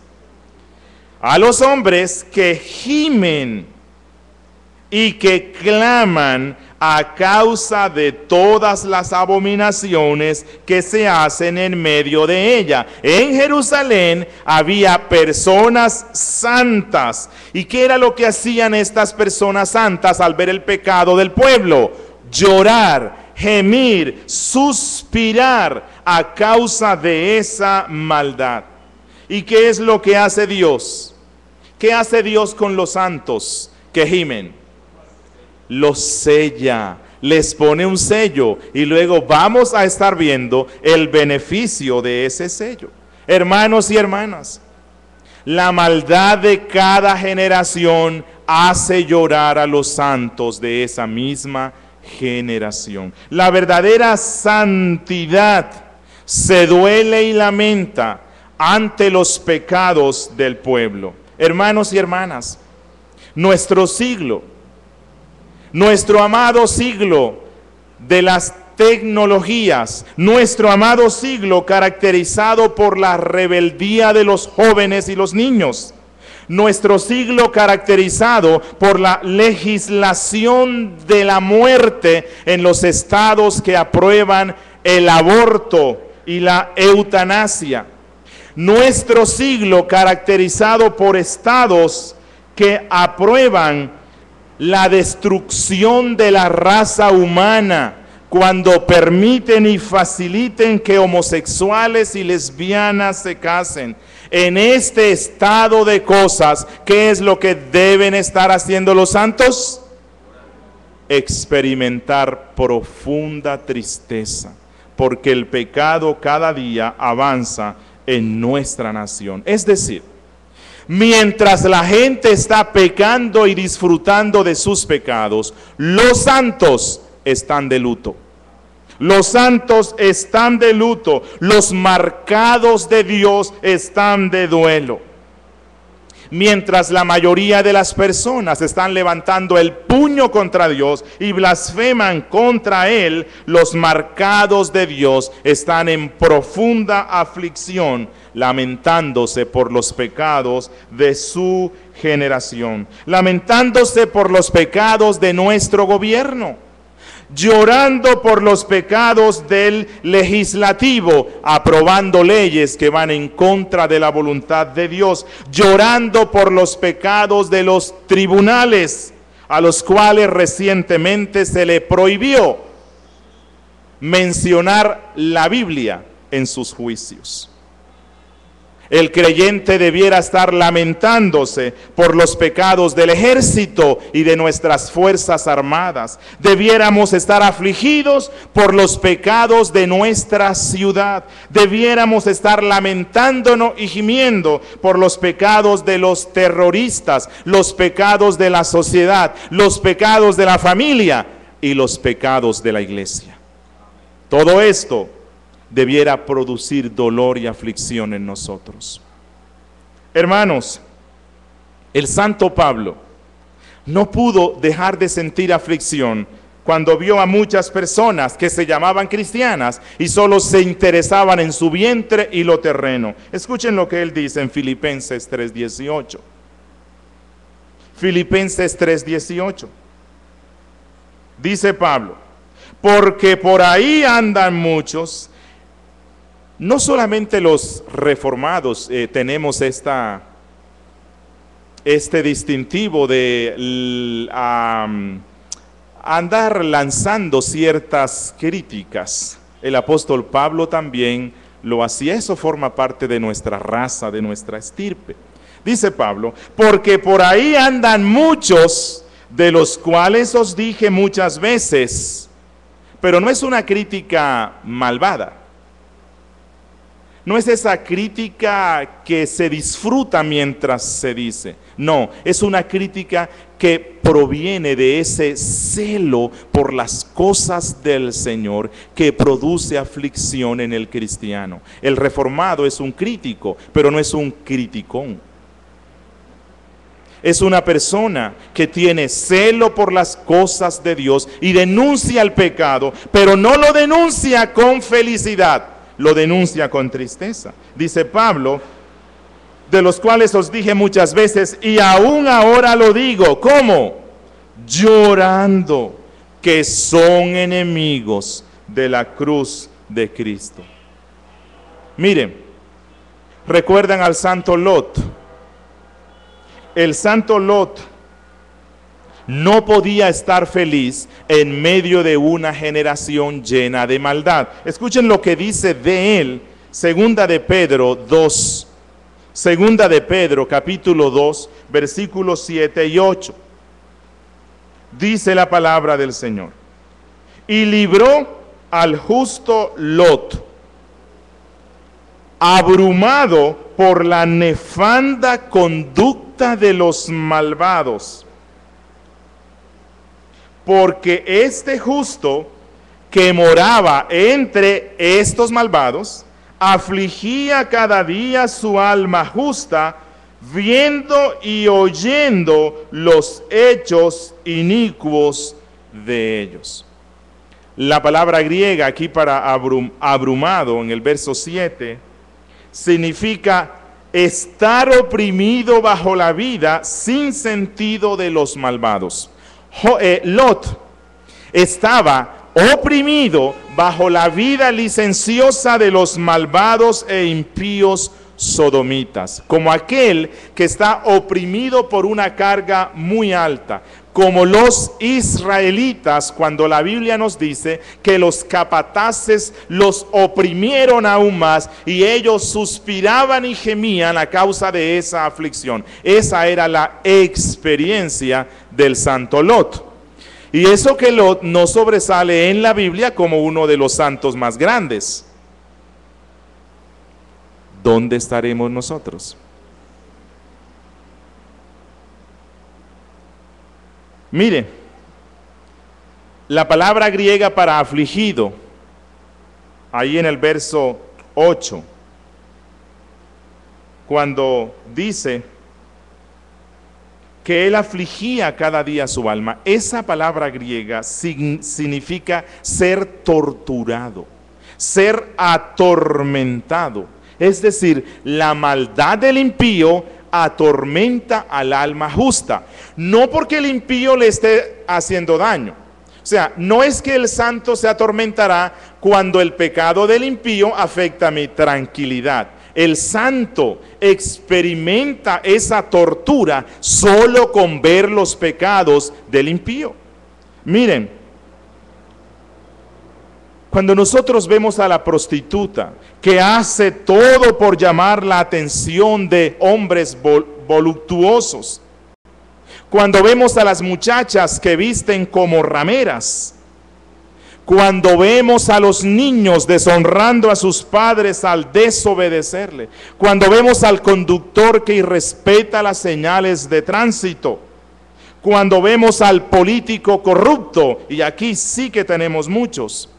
A los hombres que gimen y que claman a causa de todas las abominaciones que se hacen en medio de ella. En Jerusalén había personas santas. ¿Y qué era lo que hacían estas personas santas al ver el pecado del pueblo? Llorar, gemir, suspirar a causa de esa maldad. ¿Y qué es lo que hace Dios? ¿Qué hace Dios con los santos que gimen? Los sella, les pone un sello, y luego vamos a estar viendo el beneficio de ese sello. Hermanos y hermanas, la maldad de cada generación hace llorar a los santos de esa misma generación. La verdadera santidad se duele y lamenta ante los pecados del pueblo. Hermanos y hermanas, nuestro siglo, nuestro amado siglo de las tecnologías, nuestro amado siglo caracterizado por la rebeldía de los jóvenes y los niños, nuestro siglo caracterizado por la legislación de la muerte en los estados que aprueban el aborto y la eutanasia, nuestro siglo caracterizado por estados que aprueban la destrucción de la raza humana cuando permiten y faciliten que homosexuales y lesbianas se casen. En este estado de cosas, ¿qué es lo que deben estar haciendo los santos? Experimentar profunda tristeza, porque el pecado cada día avanza en nuestra nación. Es decir, mientras la gente está pecando y disfrutando de sus pecados, los santos están de luto. Los santos están de luto. Los marcados de Dios están de duelo. Mientras la mayoría de las personas están levantando el puño contra Dios y blasfeman contra Él, los marcados de Dios están en profunda aflicción, lamentándose por los pecados de su generación, lamentándose por los pecados de nuestro gobierno, llorando por los pecados del legislativo, aprobando leyes que van en contra de la voluntad de Dios, llorando por los pecados de los tribunales, a los cuales recientemente se le prohibió mencionar la Biblia en sus juicios. El creyente debiera estar lamentándose por los pecados del ejército y de nuestras fuerzas armadas. Debiéramos estar afligidos por los pecados de nuestra ciudad. Debiéramos estar lamentándonos y gimiendo por los pecados de los terroristas, los pecados de la sociedad, los pecados de la familia y los pecados de la iglesia. Todo esto debiera producir dolor y aflicción en nosotros. Hermanos, el santo Pablo no pudo dejar de sentir aflicción cuando vio a muchas personas que se llamaban cristianas y solo se interesaban en su vientre y lo terreno. Escuchen lo que él dice en Filipenses 3:18. Filipenses 3:18. Dice Pablo: porque por ahí andan muchos. No solamente los reformados tenemos este distintivo de andar lanzando ciertas críticas. El apóstol Pablo también lo hacía. Eso forma parte de nuestra raza, de nuestra estirpe. Dice Pablo: porque por ahí andan muchos, de los cuales os dije muchas veces. Pero no es una crítica malvada. No es esa crítica que se disfruta mientras se dice. No, es una crítica que proviene de ese celo por las cosas del Señor que produce aflicción en el cristiano. El reformado es un crítico, pero no es un criticón. Es una persona que tiene celo por las cosas de Dios y denuncia el pecado, pero no lo denuncia con felicidad. Lo denuncia con tristeza. Dice Pablo: de los cuales os dije muchas veces, y aún ahora lo digo. ¿Cómo? Llorando, que son enemigos de la cruz de Cristo. Miren, recuerdan al santo Lot. El santo Lot no podía estar feliz en medio de una generación llena de maldad. Escuchen lo que dice de él, segunda de Pedro 2. Segunda de Pedro, capítulo 2, versículos 7 y 8. Dice la palabra del Señor: y libró al justo Lot, abrumado por la nefanda conducta de los malvados. Porque este justo que moraba entre estos malvados afligía cada día su alma justa, viendo y oyendo los hechos inicuos de ellos. La palabra griega aquí para abrumado en el verso 7 significa estar oprimido bajo la vida sin sentido de los malvados. Lot estaba oprimido bajo la vida licenciosa de los malvados e impíos sodomitas, como aquel que está oprimido por una carga muy alta, como los israelitas, cuando la Biblia nos dice que los capataces los oprimieron aún más y ellos suspiraban y gemían a causa de esa aflicción. Esa era la experiencia del santo Lot. Y eso que Lot no sobresale en la Biblia como uno de los santos más grandes. ¿Dónde estaremos nosotros? Mire, la palabra griega para afligido, ahí en el verso 8, cuando dice que él afligía cada día su alma, esa palabra griega significa ser torturado, ser atormentado. Es decir, la maldad del impío atormenta al alma justa, no porque el impío le esté haciendo daño. O sea, no es que el santo se atormentará cuando el pecado del impío afecta mi tranquilidad. El santo experimenta esa tortura solo con ver los pecados del impío. Miren, cuando nosotros vemos a la prostituta que hace todo por llamar la atención de hombres voluptuosos, cuando vemos a las muchachas que visten como rameras, cuando vemos a los niños deshonrando a sus padres al desobedecerle, cuando vemos al conductor que irrespeta las señales de tránsito, cuando vemos al político corrupto, y aquí sí que tenemos muchos,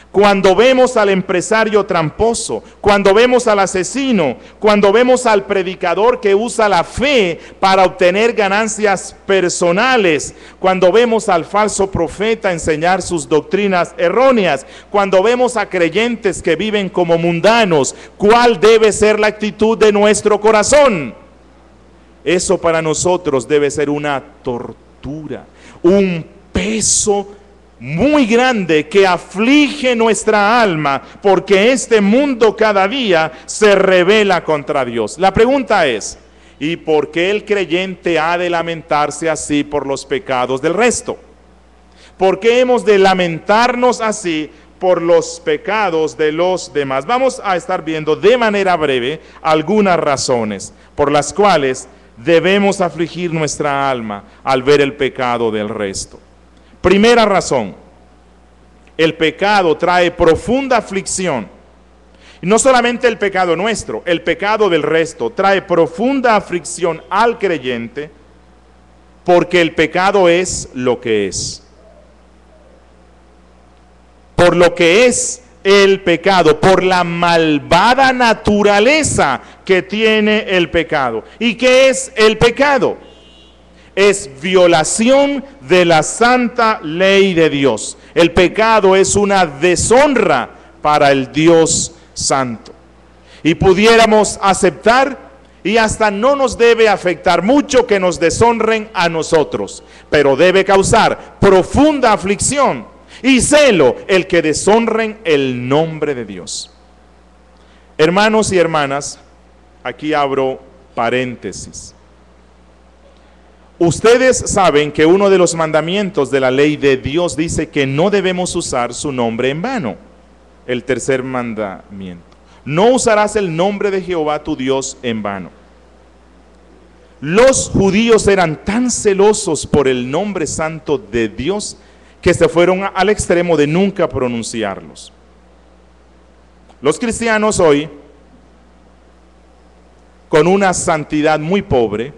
cuando vemos al empresario tramposo, cuando vemos al asesino, cuando vemos al predicador que usa la fe para obtener ganancias personales, cuando vemos al falso profeta enseñar sus doctrinas erróneas, cuando vemos a creyentes que viven como mundanos, ¿cuál debe ser la actitud de nuestro corazón? Eso para nosotros debe ser una tortura, un peso muy grande que aflige nuestra alma, porque este mundo cada día se rebela contra Dios. La pregunta es, ¿y por qué el creyente ha de lamentarse así por los pecados del resto? ¿Por qué hemos de lamentarnos así por los pecados de los demás? Vamos a estar viendo de manera breve algunas razones por las cuales debemos afligir nuestra alma al ver el pecado del resto. Primera razón, el pecado trae profunda aflicción. Y no solamente el pecado nuestro, el pecado del resto trae profunda aflicción al creyente, porque el pecado es lo que es. Por lo que es el pecado, por la malvada naturaleza que tiene el pecado. ¿Y qué es el pecado? Es violación de la santa ley de Dios. El pecado es una deshonra para el Dios santo. Y pudiéramos aceptar, y hasta no nos debe afectar mucho que nos deshonren a nosotros, pero debe causar profunda aflicción y celo el que deshonren el nombre de Dios. Hermanos y hermanas, aquí abro paréntesis. Ustedes saben que uno de los mandamientos de la ley de Dios dice que no debemos usar su nombre en vano. El tercer mandamiento: no usarás el nombre de Jehová tu Dios en vano. Los judíos eran tan celosos por el nombre santo de Dios que se fueron al extremo de nunca pronunciarlos. Los cristianos hoy, con una santidad muy pobre,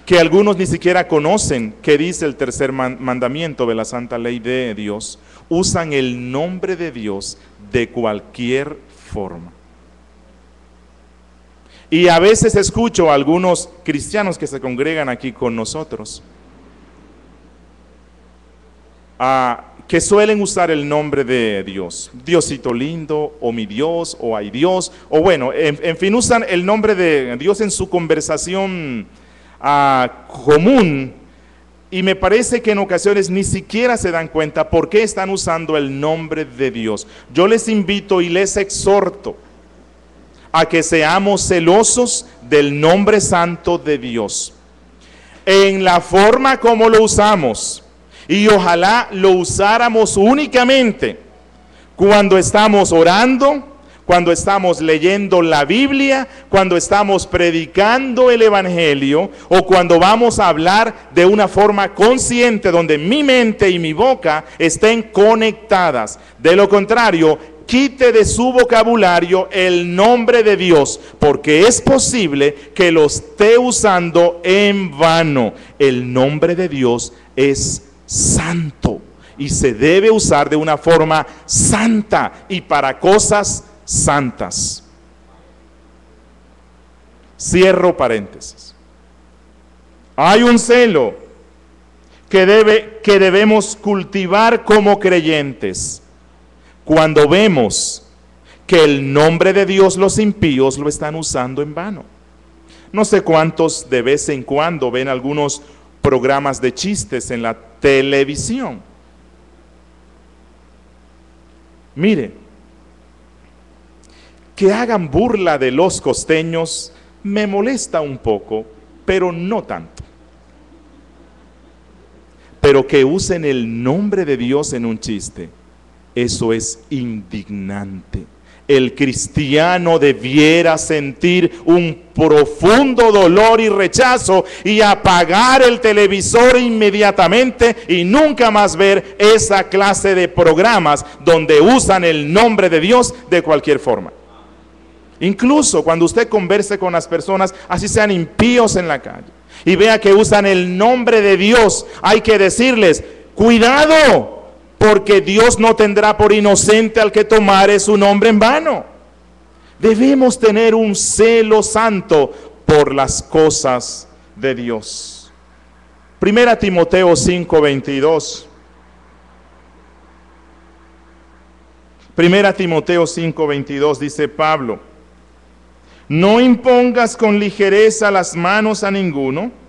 que algunos ni siquiera conocen qué dice el tercer mandamiento de la santa ley de Dios, usan el nombre de Dios de cualquier forma. Y a veces escucho a algunos cristianos que se congregan aquí con nosotros, que suelen usar el nombre de Dios, Diosito lindo, o mi Dios, o ay Dios, o bueno, en fin, usan el nombre de Dios en su conversación común, y me parece que en ocasiones ni siquiera se dan cuenta por qué están usando el nombre de Dios. Yo les invito y les exhorto a que seamos celosos del nombre santo de Dios, en la forma como lo usamos, y ojalá lo usáramos únicamente cuando estamos orando, cuando estamos leyendo la Biblia, cuando estamos predicando el Evangelio, o cuando vamos a hablar de una forma consciente donde mi mente y mi boca estén conectadas. De lo contrario, quite de su vocabulario el nombre de Dios, porque es posible que lo esté usando en vano. El nombre de Dios es santo y se debe usar de una forma santa y para cosas santas. Cierro paréntesis. Hay un celo que debemos cultivar como creyentes cuando vemos que el nombre de Dios los impíos lo están usando en vano. No sé cuántos de vez en cuando ven algunos programas de chistes en la televisión. Mire, que hagan burla de los costeños me molesta un poco, pero no tanto. Pero que usen el nombre de Dios en un chiste, eso es indignante. El cristiano debiera sentir un profundo dolor y rechazo y apagar el televisor inmediatamente y nunca más ver esa clase de programas donde usan el nombre de Dios de cualquier forma. Incluso cuando usted converse con las personas, así sean impíos en la calle, y vea que usan el nombre de Dios, hay que decirles, cuidado, porque Dios no tendrá por inocente al que tomare su nombre en vano. Debemos tener un celo santo por las cosas de Dios. 1 Timoteo 5:22. 1 Timoteo 5:22 dice Pablo: no impongas con ligereza las manos a ninguno.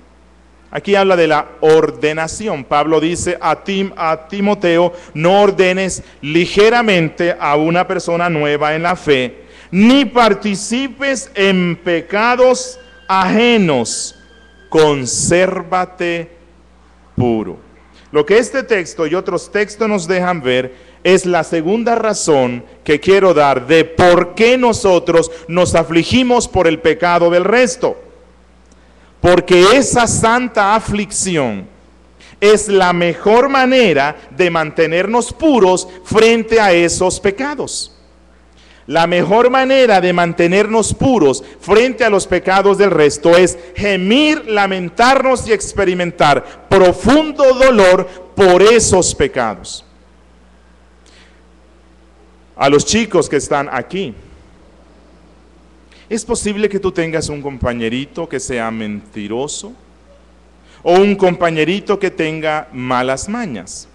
Aquí habla de la ordenación. Pablo dice a Timoteo, no ordenes ligeramente a una persona nueva en la fe, ni participes en pecados ajenos, consérvate puro. Lo que este texto y otros textos nos dejan ver es la segunda razón que quiero dar de por qué nosotros nos afligimos por el pecado del resto. Porque esa santa aflicción es la mejor manera de mantenernos puros frente a esos pecados. La mejor manera de mantenernos puros frente a los pecados del resto es gemir, lamentarnos y experimentar profundo dolor por esos pecados. A los chicos que están aquí, es posible que tú tengas un compañerito que sea mentiroso o un compañerito que tenga malas mañas.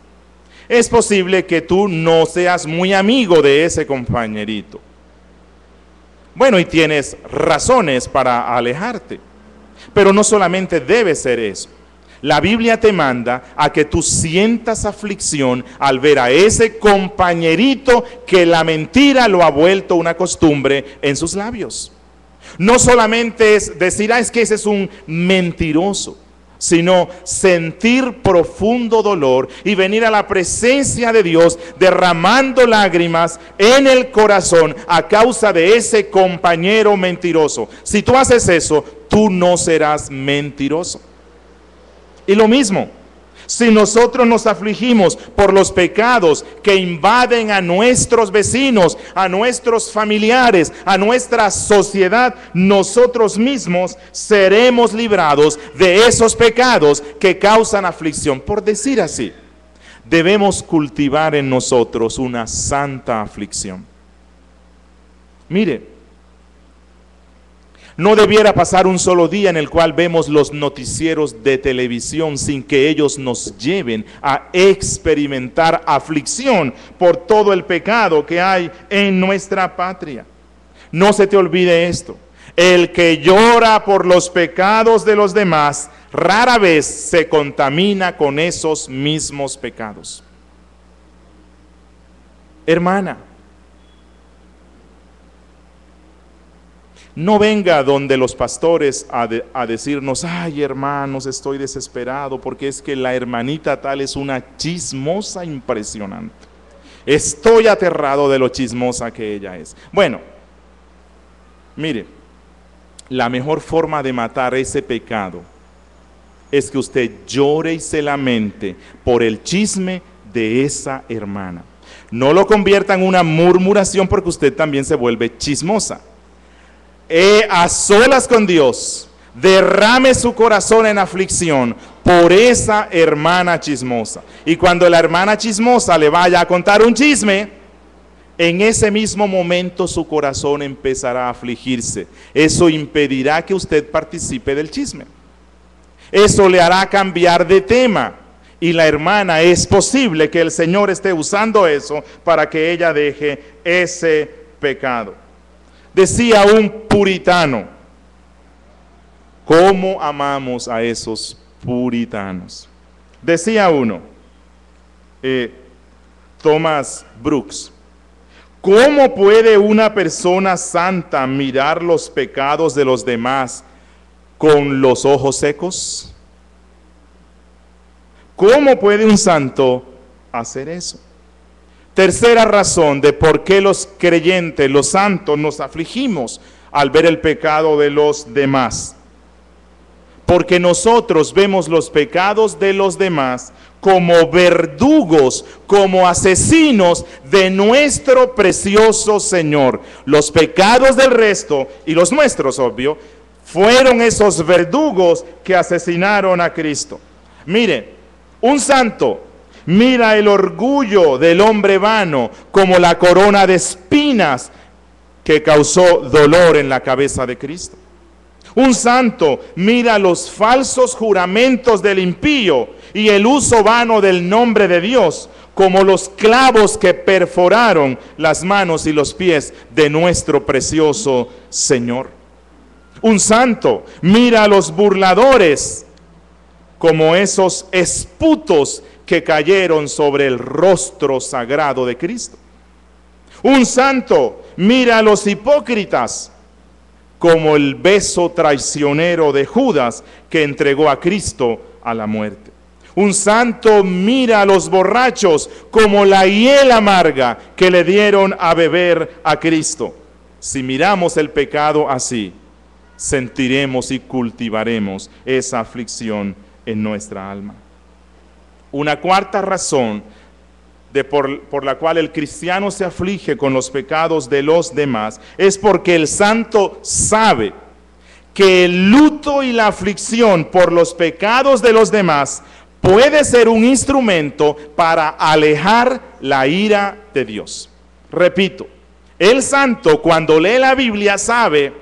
Es posible que tú no seas muy amigo de ese compañerito. Bueno, y tienes razones para alejarte, pero no solamente debe ser eso. La Biblia te manda a que tú sientas aflicción al ver a ese compañerito que la mentira lo ha vuelto una costumbre en sus labios. No solamente es decir, es que ese es un mentiroso, sino sentir profundo dolor y venir a la presencia de Dios derramando lágrimas en el corazón a causa de ese compañero mentiroso. Si tú haces eso, tú no serás mentiroso. Y lo mismo, si nosotros nos afligimos por los pecados que invaden a nuestros vecinos, a nuestros familiares, a nuestra sociedad, nosotros mismos seremos librados de esos pecados que causan aflicción. Por decir así, debemos cultivar en nosotros una santa aflicción. Mire, No debiera pasar un solo día en el cual vemos los noticieros de televisión sin que ellos nos lleven a experimentar aflicción por todo el pecado que hay en nuestra patria. No se te olvide esto. El que llora por los pecados de los demás rara vez se contamina con esos mismos pecados. Hermana, no venga donde los pastores a decirnos, ay hermanos, estoy desesperado porque es que la hermanita tal es una chismosa impresionante. Estoy aterrado de lo chismosa que ella es. Bueno, mire, la mejor forma de matar ese pecado es que usted llore y se lamente por el chisme de esa hermana. No lo convierta en una murmuración porque usted también se vuelve chismosa. A solas con Dios, derrame su corazón en aflicción por esa hermana chismosa. Y cuando la hermana chismosa le vaya a contar un chisme, en ese mismo momento su corazón empezará a afligirse. Eso impedirá que usted participe del chisme. Eso le hará cambiar de tema. Y la hermana, es posible que el Señor esté usando eso para que ella deje ese pecado. Decía un puritano, ¿cómo amamos a esos puritanos? Decía uno, Thomas Brooks, ¿cómo puede una persona santa mirar los pecados de los demás con los ojos secos? ¿Cómo puede un santo hacer eso? Tercera razón de por qué los creyentes, los santos, nos afligimos al ver el pecado de los demás. Porque nosotros vemos los pecados de los demás como verdugos, como asesinos de nuestro precioso Señor. Los pecados del resto, y los nuestros, obvio, fueron esos verdugos que asesinaron a Cristo. Mire, un santo mira el orgullo del hombre vano como la corona de espinas que causó dolor en la cabeza de Cristo. Un santo mira los falsos juramentos del impío y el uso vano del nombre de Dios como los clavos que perforaron las manos y los pies de nuestro precioso Señor. Un santo mira a los burladores como esos esputos que cayeron sobre el rostro sagrado de Cristo. Un santo mira a los hipócritas como el beso traicionero de Judas que entregó a Cristo a la muerte. Un santo mira a los borrachos como la hiel amarga que le dieron a beber a Cristo. Si miramos el pecado así, sentiremos y cultivaremos esa aflicción en nuestra alma. Una cuarta razón por la cual el cristiano se aflige con los pecados de los demás es porque el santo sabe que el luto y la aflicción por los pecados de los demás puede ser un instrumento para alejar la ira de Dios. Repito, el santo cuando lee la Biblia sabe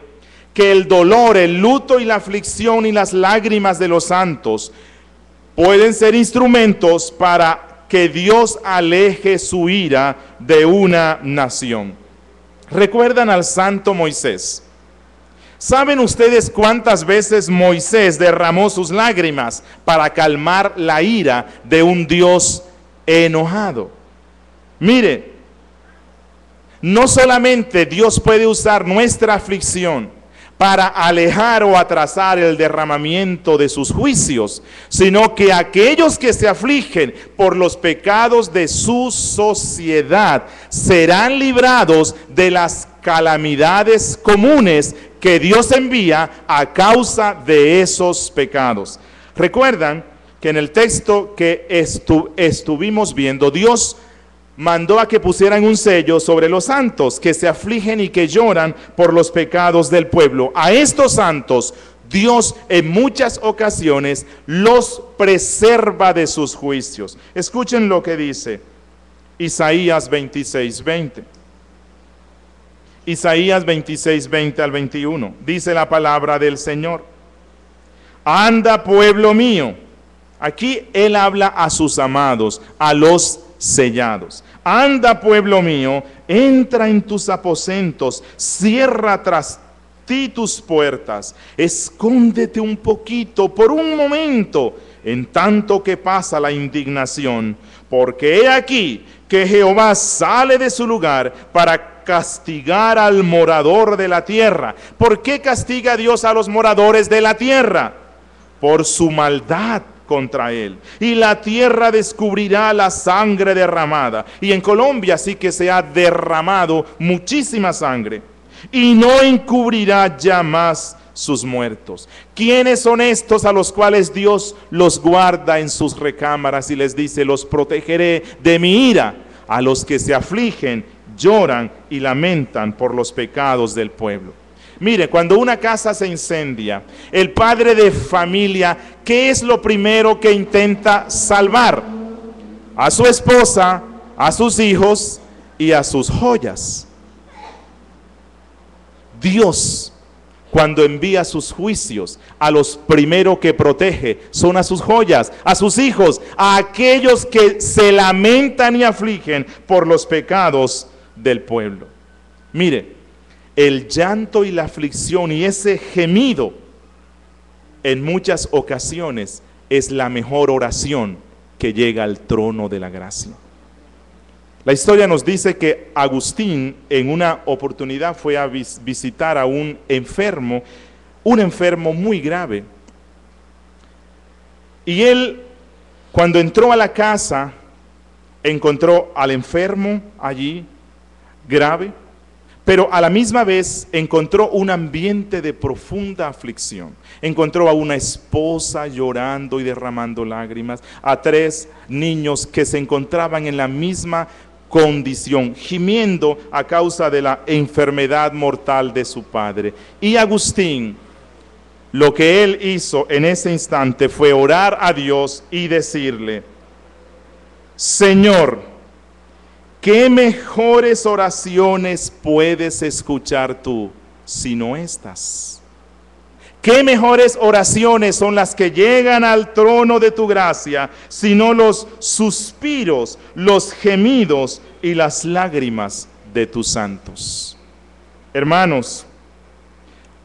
que el dolor, el luto y la aflicción y las lágrimas de los santos pueden ser instrumentos para que Dios aleje su ira de una nación. ¿Recuerdan al santo Moisés? ¿Saben ustedes cuántas veces Moisés derramó sus lágrimas para calmar la ira de un Dios enojado? Mire, no solamente Dios puede usar nuestra aflicción para alejar o atrasar el derramamiento de sus juicios, sino que aquellos que se afligen por los pecados de su sociedad serán librados de las calamidades comunes que Dios envía a causa de esos pecados. Recuerdan que en el texto que estuvimos viendo, Dios mandó a que pusieran un sello sobre los santos que se afligen y que lloran por los pecados del pueblo. A estos santos Dios en muchas ocasiones los preserva de sus juicios. Escuchen lo que dice Isaías 26:20. Isaías 26, 20 al 21. Dice la palabra del Señor. Anda, pueblo mío. Aquí él habla a sus amados, a los sellados. Anda, pueblo mío, entra en tus aposentos, cierra tras ti tus puertas, escóndete un poquito por un momento, en tanto que pasa la indignación, porque he aquí que Jehová sale de su lugar para castigar al morador de la tierra. ¿Por qué castiga Dios a los moradores de la tierra? Por su maldad contra él. Y la tierra descubrirá la sangre derramada. Y en Colombia sí que se ha derramado muchísima sangre. Y no encubrirá ya más sus muertos. ¿Quiénes son estos a los cuales Dios los guarda en sus recámaras y les dice: los protegeré de mi ira? A los que se afligen, lloran y lamentan por los pecados del pueblo. Mire, cuando una casa se incendia, el padre de familia, ¿qué es lo primero que intenta salvar? A su esposa, a sus hijos y a sus joyas. Dios, cuando envía sus juicios, a los primeros que protege son a sus joyas, a sus hijos, a aquellos que se lamentan y afligen por los pecados del pueblo. Mire, el llanto y la aflicción y ese gemido en muchas ocasiones es la mejor oración que llega al trono de la gracia. La historia nos dice que Agustín en una oportunidad fue a visitar a un enfermo muy grave. Y él, cuando entró a la casa, encontró al enfermo allí, grave, pero a la misma vez encontró un ambiente de profunda aflicción. Encontró a una esposa llorando y derramando lágrimas, a 3 niños que se encontraban en la misma condición, gimiendo a causa de la enfermedad mortal de su padre. Y Agustín, lo que él hizo en ese instante fue orar a Dios y decirle: Señor, ¿qué mejores oraciones puedes escuchar tú sino estas? ¿Qué mejores oraciones son las que llegan al trono de tu gracia, sino los suspiros, los gemidos y las lágrimas de tus santos? Hermanos,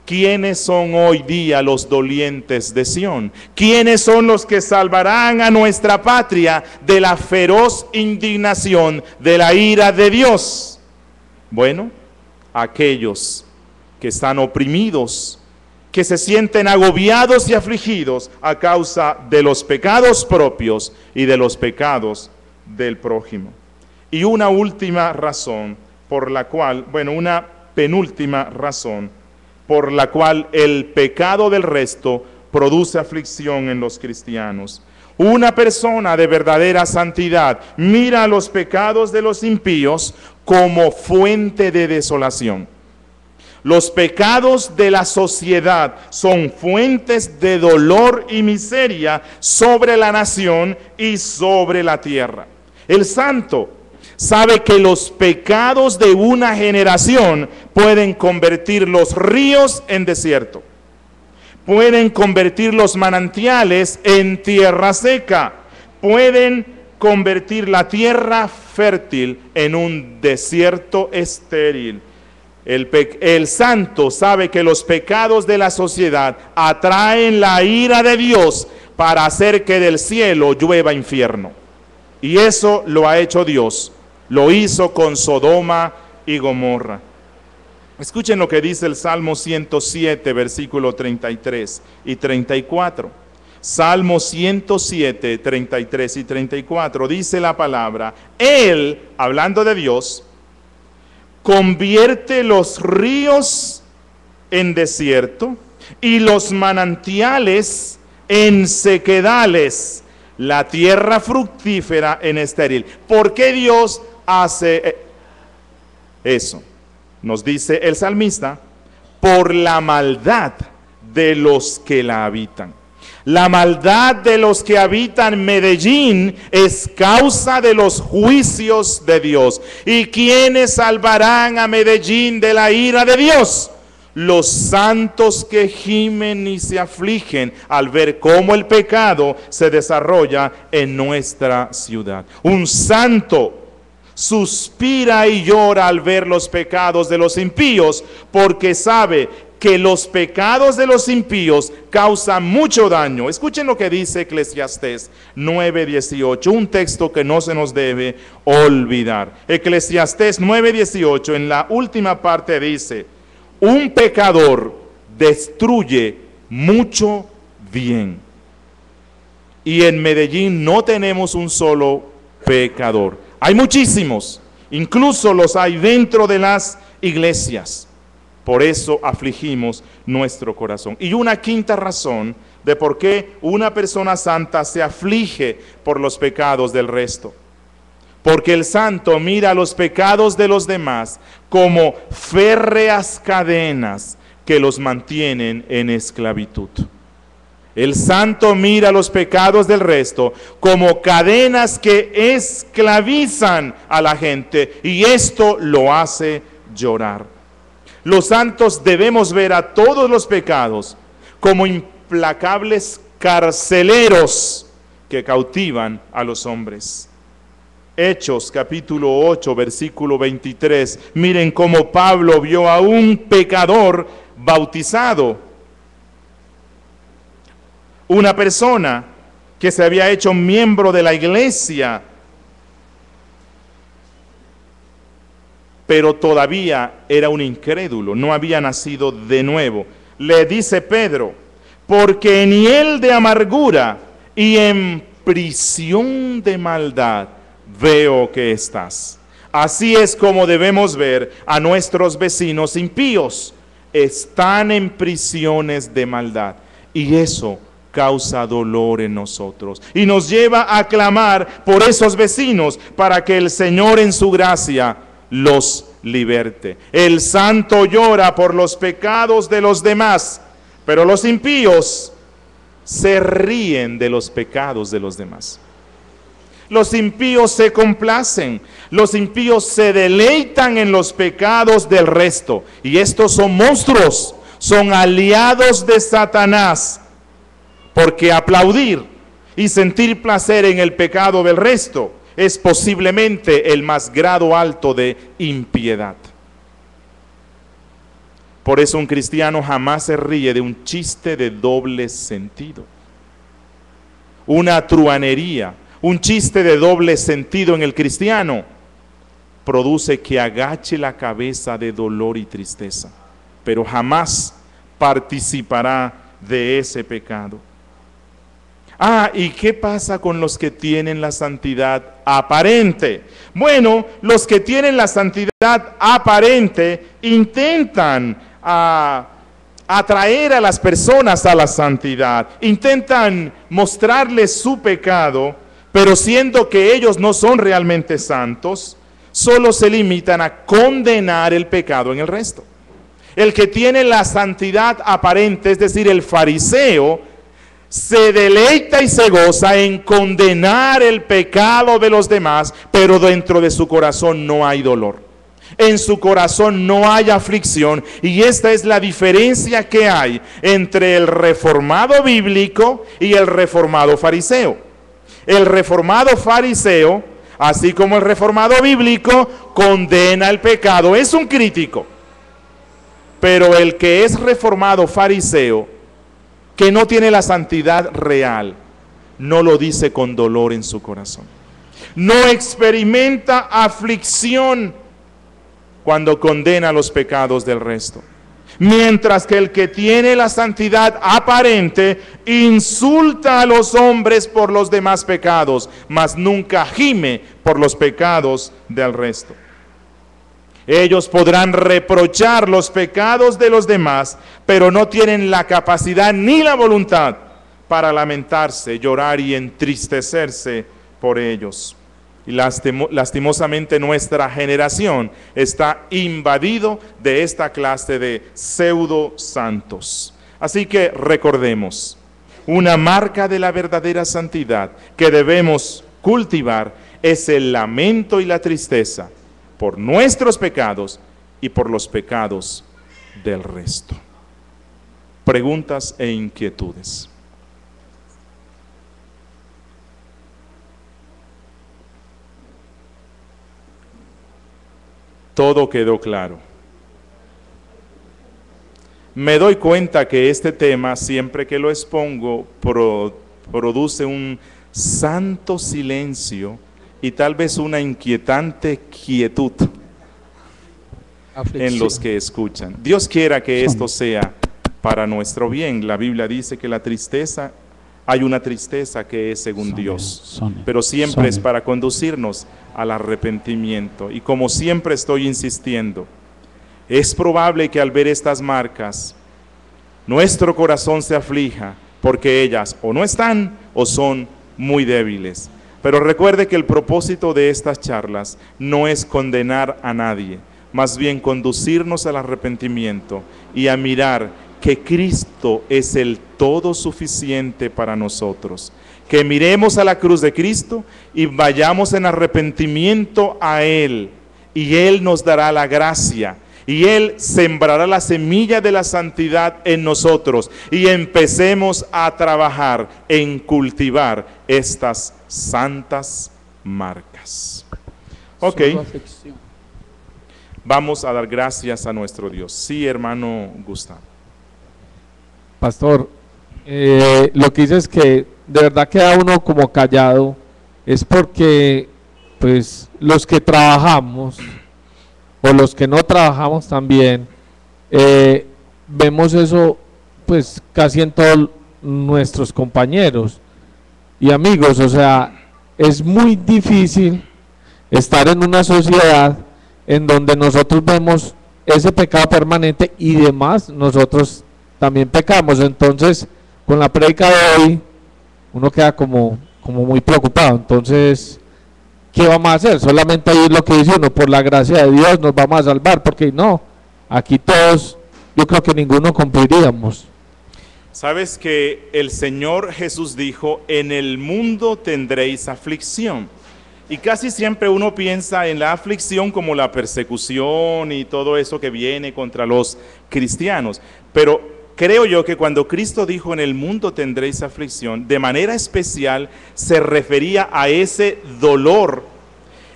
¿quiénes son hoy día los dolientes de Sión? ¿Quiénes son los que salvarán a nuestra patria de la feroz indignación de la ira de Dios? Bueno, aquellos que están oprimidos, que se sienten agobiados y afligidos a causa de los pecados propios y de los pecados del prójimo. Y una última razón por la cual, una penúltima razón por la cual el pecado del resto produce aflicción en los cristianos. Una persona de verdadera santidad mira a los pecados de los impíos como fuente de desolación. Los pecados de la sociedad son fuentes de dolor y miseria sobre la nación y sobre la tierra. El santo sabe que los pecados de una generación pueden convertir los ríos en desierto, pueden convertir los manantiales en tierra seca, pueden convertir la tierra fértil en un desierto estéril. El santo sabe que los pecados de la sociedad atraen la ira de Dios para hacer que del cielo llueva infierno. Y eso lo ha hecho Dios. Lo hizo con Sodoma y Gomorra. Escuchen lo que dice el Salmo 107, versículo 33 y 34. Salmo 107, 33 y 34. Dice la palabra: Él, hablando de Dios, convierte los ríos en desierto y los manantiales en sequedales, la tierra fructífera en estéril. ¿Por qué Dios hace eso? Nos dice el salmista: por la maldad de los que la habitan. La maldad de los que habitan Medellín es causa de los juicios de Dios. ¿Y quiénes salvarán a Medellín de la ira de Dios? Los santos que gimen y se afligen al ver cómo el pecado se desarrolla en nuestra ciudad. Un santo suspira y llora al ver los pecados de los impíos, porque sabe que los pecados de los impíos causan mucho daño. Escuchen lo que dice Eclesiastés 9:18, un texto que no se nos debe olvidar. Eclesiastés 9:18, en la última parte dice: un pecador destruye mucho bien. Y en Medellín no tenemos un solo pecador. Hay muchísimos, incluso los hay dentro de las iglesias. Por eso afligimos nuestro corazón. Y una quinta razón de por qué una persona santa se aflige por los pecados del resto. Porque el santo mira los pecados de los demás como férreas cadenas que los mantienen en esclavitud. El santo mira los pecados del resto como cadenas que esclavizan a la gente, y esto lo hace llorar. Los santos debemos ver a todos los pecados como implacables carceleros que cautivan a los hombres. Hechos capítulo 8 versículo 23. Miren cómo Pablo vio a un pecador bautizado. Una persona que se había hecho miembro de la iglesia, pero todavía era un incrédulo, no había nacido de nuevo. Le dice Pedro: porque en hiel de amargura y en prisión de maldad veo que estás. Así es como debemos ver a nuestros vecinos impíos. Están en prisiones de maldad, y eso causa dolor en nosotros y nos lleva a clamar por esos vecinos para que el Señor en su gracia los liberte. El santo llora por los pecados de los demás, pero los impíos se ríen de los pecados de los demás. Los impíos se complacen, los impíos se deleitan en los pecados del resto, y estos son monstruos, son aliados de Satanás, porque aplaudir y sentir placer en el pecado del resto es posiblemente el más grado alto de impiedad. Por eso un cristiano jamás se ríe de un chiste de doble sentido, una truhanería. Un chiste de doble sentido en el cristiano produce que agache la cabeza de dolor y tristeza, pero jamás participará de ese pecado. ¿Y qué pasa con los que tienen la santidad aparente? Bueno, los que tienen la santidad aparente intentan atraer a las personas a la santidad, intentan mostrarles su pecado, pero siendo que ellos no son realmente santos, solo se limitan a condenar el pecado en el resto. El que tiene la santidad aparente, es decir, el fariseo, se deleita y se goza en condenar el pecado de los demás, pero dentro de su corazón no hay dolor. En su corazón no hay aflicción, y esta es la diferencia que hay entre el reformado bíblico y el reformado fariseo. El reformado fariseo, así como el reformado bíblico, condena el pecado, es un crítico. Pero el que es reformado fariseo, que no tiene la santidad real, no lo dice con dolor en su corazón. No experimenta aflicción cuando condena los pecados del resto. Mientras que el que tiene la santidad aparente insulta a los hombres por los demás pecados, mas nunca gime por los pecados del resto. Ellos podrán reprochar los pecados de los demás, pero no tienen la capacidad ni la voluntad para lamentarse, llorar y entristecerse por ellos. Y lastimosamente nuestra generación está invadido de esta clase de pseudo santos. Así que recordemos, Una marca de la verdadera santidad que debemos cultivar es el lamento y la tristeza por nuestros pecados y por los pecados del resto. Preguntas e inquietudes. Todo quedó claro. Me doy cuenta que este tema, siempre que lo expongo, produce un santo silencio y tal vez una inquietante quietud en los que escuchan. Dios quiera que esto sea para nuestro bien. La Biblia dice que la tristeza, hay una tristeza que es según Dios, pero siempre es para conducirnos al arrepentimiento. Y como siempre estoy insistiendo, es probable que al ver estas marcas, nuestro corazón se aflija porque ellas o no están o son muy débiles. Pero recuerde que el propósito de estas charlas no es condenar a nadie, más bien conducirnos al arrepentimiento y a mirar que Cristo es el todo suficiente para nosotros. Que miremos a la cruz de Cristo y vayamos en arrepentimiento a Él, y Él nos dará la gracia, y Él sembrará la semilla de la santidad en nosotros, y empecemos a trabajar en cultivar estas santas marcas. Ok, vamos a dar gracias a nuestro Dios. Sí, hermano Gustavo. Pastor, lo que dice es que de verdad queda uno como callado, es porque pues los que trabajamos o los que no trabajamos también vemos eso pues casi en todos nuestros compañeros y amigos. O sea, es muy difícil estar en una sociedad en donde nosotros vemos ese pecado permanente y demás, nosotros también pecamos. Entonces, con la prédica de hoy, uno queda como muy preocupado. Entonces, ¿qué vamos a hacer? Solamente ahí lo que dice uno, por la gracia de Dios nos vamos a salvar, porque no, aquí todos, yo creo que ninguno cumpliríamos. Sabes que el Señor Jesús dijo, en el mundo tendréis aflicción. Y casi siempre uno piensa en la aflicción como la persecución y todo eso que viene contra los cristianos. Pero creo yo que cuando Cristo dijo en el mundo tendréis aflicción, de manera especial se refería a ese dolor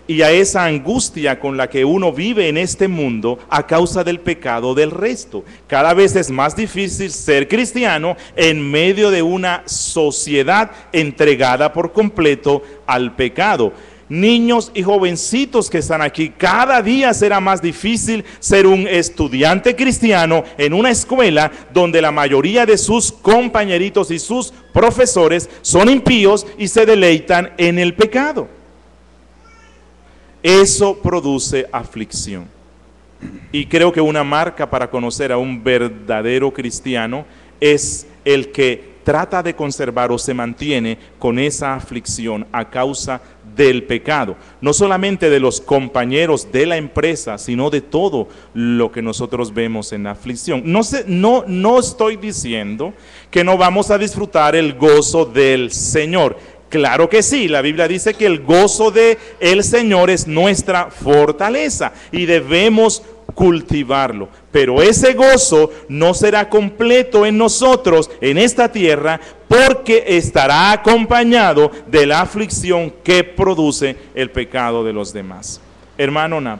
y a esa angustia con la que uno vive en este mundo a causa del pecado del resto. Cada vez es más difícil ser cristiano en medio de una sociedad entregada por completo al pecado. Niños y jovencitos que están aquí, cada día será más difícil ser un estudiante cristiano en una escuela donde la mayoría de sus compañeritos y sus profesores son impíos y se deleitan en el pecado. Eso produce aflicción. Y creo que una marca para conocer a un verdadero cristiano es el que trata de conservar o se mantiene con esa aflicción a causa del pecado, no solamente de los compañeros de la empresa, sino de todo lo que nosotros vemos en la aflicción. No estoy diciendo que no vamos a disfrutar el gozo del Señor. Claro que sí, la Biblia dice que el gozo del Señor es nuestra fortaleza y debemos cultivarlo, pero ese gozo no será completo en nosotros, en esta tierra, porque estará acompañado de la aflicción que produce el pecado de los demás. Hermano Nap.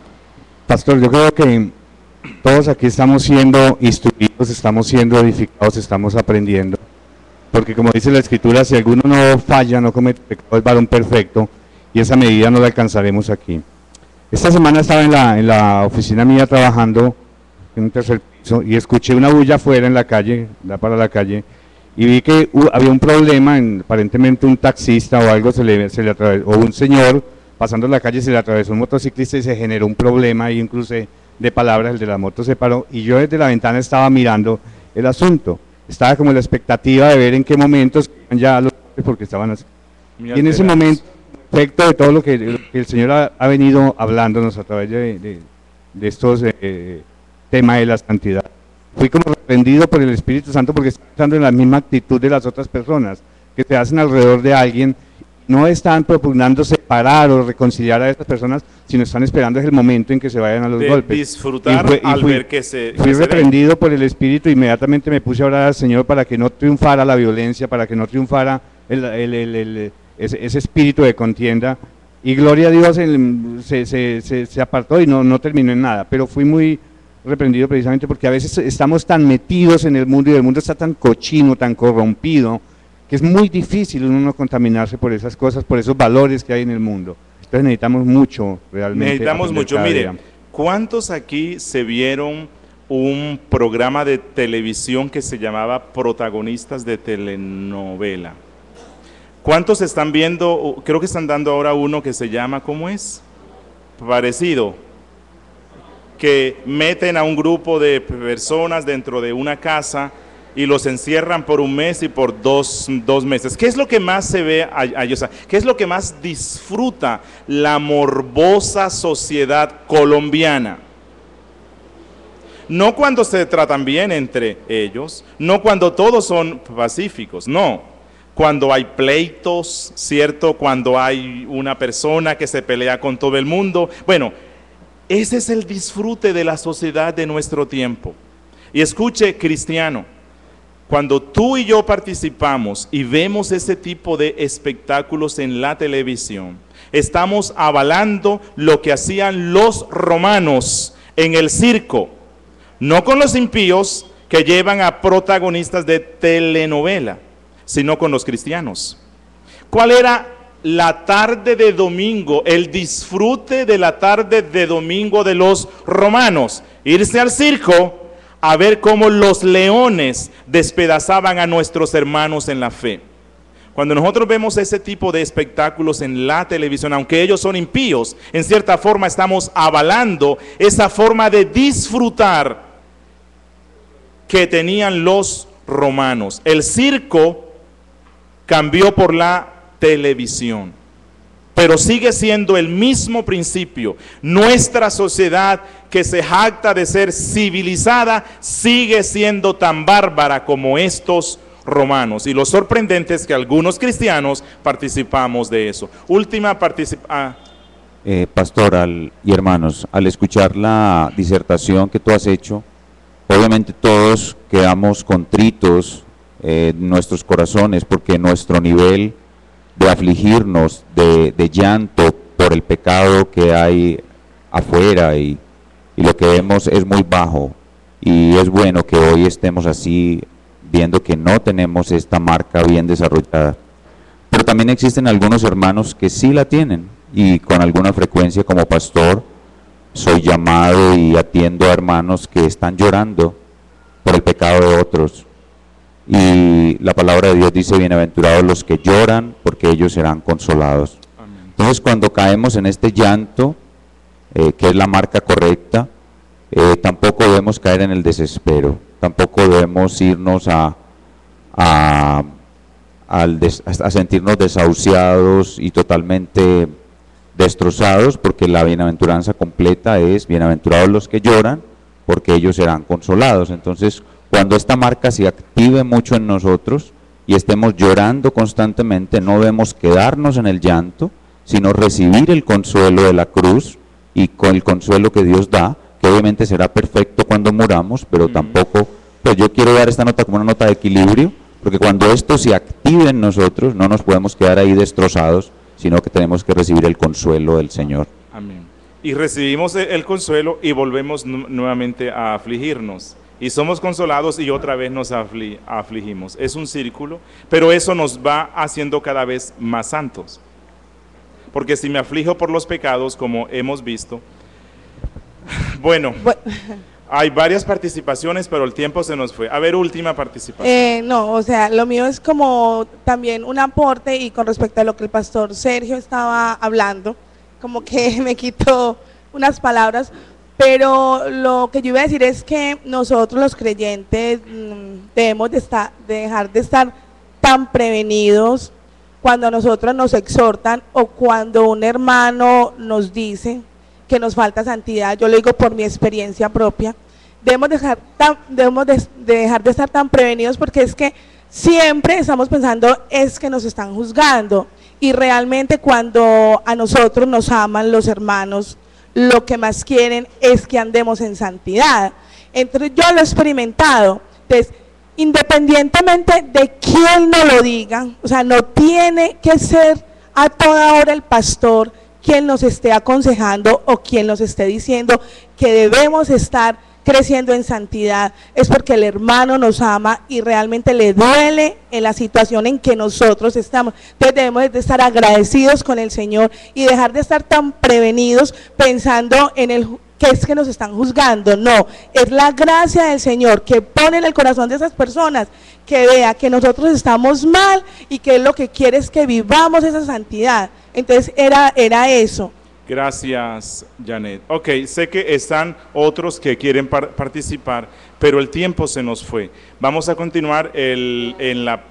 Pastor, yo creo que todos aquí estamos siendo instruidos, estamos siendo edificados, estamos aprendiendo, porque como dice la Escritura, si alguno no falla, no comete pecado, es varón perfecto, y esa medida no la alcanzaremos aquí. Esta semana estaba en la oficina mía trabajando en un tercer piso y escuché una bulla afuera en la calle, da para la calle, y vi que había un problema, aparentemente un taxista o algo se le atravesó, o un señor pasando la calle se le atravesó un motociclista y se generó un problema ahí incluso de palabras, el de la moto se paró y yo desde la ventana estaba mirando el asunto, estaba como en la expectativa de ver en qué momento ya los porque estaban así. Y en ese momento, efecto de todo lo que el Señor ha venido hablándonos a través de estos temas de la santidad, fui como reprendido por el Espíritu Santo porque estaba pensando en la misma actitud de las otras personas que se hacen alrededor de alguien. No están propugnando separar o reconciliar a estas personas, sino están esperando el momento en que se vayan a los golpes. Disfrutar al ver que se fui reprendido por el Espíritu, inmediatamente me puse a orar al Señor para que no triunfara la violencia, para que no triunfara ese espíritu de contienda, y gloria a Dios se apartó y no terminó en nada, pero fui muy reprendido precisamente porque a veces estamos tan metidos en el mundo y el mundo está tan cochino, tan corrompido, que es muy difícil uno contaminarse por esas cosas, por esos valores que hay en el mundo. Entonces necesitamos mucho, realmente. Necesitamos mucho. Mire, ¿cuántos aquí se vieron un programa de televisión que se llamaba Protagonistas de Telenovela? ¿Cuántos están viendo? Creo que están dando ahora uno que se llama, ¿cómo es? Parecido. Que meten a un grupo de personas dentro de una casa y los encierran por un mes y por dos meses. ¿Qué es lo que más se ve allí? O sea, ¿qué es lo que más disfruta la morbosa sociedad colombiana? No cuando se tratan bien entre ellos, no cuando todos son pacíficos, no. Cuando hay pleitos, ¿cierto? Cuando hay una persona que se pelea con todo el mundo. Bueno, ese es el disfrute de la sociedad de nuestro tiempo. Y escuche, cristiano, cuando tú y yo participamos y vemos ese tipo de espectáculos en la televisión, estamos avalando lo que hacían los romanos en el circo, no con los impíos que llevan a protagonistas de telenovela, sino con los cristianos. ¿Cuál era la tarde de domingo, el disfrute de la tarde de domingo de los romanos? Irse al circo a ver cómo los leones despedazaban a nuestros hermanos en la fe. Cuando nosotros vemos ese tipo de espectáculos en la televisión, aunque ellos son impíos, en cierta forma estamos avalando esa forma de disfrutar que tenían los romanos. El circo cambió por la televisión, pero sigue siendo el mismo principio. Nuestra sociedad, que se jacta de ser civilizada, sigue siendo tan bárbara como estos romanos. Y lo sorprendente es que algunos cristianos participamos de eso. Última participación. Pastor y hermanos, al escuchar la disertación que tú has hecho, obviamente todos quedamos contritos en nuestros corazones, porque nuestro nivel de afligirnos, de llanto por el pecado que hay afuera y lo que vemos es muy bajo, y es bueno que hoy estemos así, viendo que no tenemos esta marca bien desarrollada. Pero también existen algunos hermanos que sí la tienen, y con alguna frecuencia como pastor soy llamado y atiendo a hermanos que están llorando por el pecado de otros. Y la palabra de Dios dice: bienaventurados los que lloran, porque ellos serán consolados. Amén. Entonces, cuando caemos en este llanto, que es la marca correcta, tampoco debemos caer en el desespero, tampoco debemos irnos a sentirnos desahuciados y totalmente destrozados, porque la bienaventuranza completa es: bienaventurados los que lloran, porque ellos serán consolados. Entonces, cuando esta marca se active mucho en nosotros y estemos llorando constantemente, no debemos quedarnos en el llanto, sino recibir el consuelo de la cruz, y con el consuelo que Dios da, que obviamente será perfecto cuando muramos, pero tampoco, pues yo quiero dar esta nota como una nota de equilibrio, porque cuando esto se active en nosotros, no nos podemos quedar ahí destrozados, sino que tenemos que recibir el consuelo del Señor. Amén. Y recibimos el consuelo y volvemos nuevamente a afligirnos. Y somos consolados y otra vez nos afligimos. Es un círculo, pero eso nos va haciendo cada vez más santos. Porque si me aflijo por los pecados, como hemos visto, bueno, hay varias participaciones, pero el tiempo se nos fue. A ver, última participación. No, o sea, lo mío es como también un aporte, y con respecto a lo que el pastor Sergio estaba hablando, como que me quitó unas palabras, pero lo que yo iba a decir es que nosotros los creyentes debemos dejar de estar tan prevenidos cuando a nosotros nos exhortan o cuando un hermano nos dice que nos falta santidad. Yo lo digo por mi experiencia propia. debemos dejar de estar tan prevenidos, porque es que siempre estamos pensando es que nos están juzgando, y realmente cuando a nosotros nos aman los hermanos, lo que más quieren es que andemos en santidad. Entonces yo lo he experimentado. Entonces, independientemente de quién nos lo diga, o sea, no tiene que ser a toda hora el pastor quien nos esté aconsejando o quien nos esté diciendo que debemos estar creciendo en santidad, es porque el hermano nos ama y realmente le duele en la situación en que nosotros estamos. Entonces debemos de estar agradecidos con el Señor y dejar de estar tan prevenidos pensando en el que es que nos están juzgando. No, es la gracia del Señor que pone en el corazón de esas personas que vea que nosotros estamos mal y que Él lo que quiere es que vivamos esa santidad. Entonces era eso. Gracias, Janet. Ok, sé que están otros que quieren participar, pero el tiempo se nos fue. Vamos a continuar en la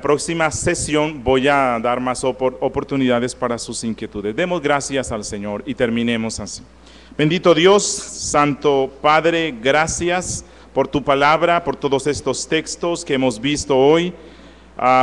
próxima sesión. Voy a dar más oportunidades para sus inquietudes. Demos gracias al Señor y terminemos así. Bendito Dios, Santo Padre, gracias por tu palabra, por todos estos textos que hemos visto hoy.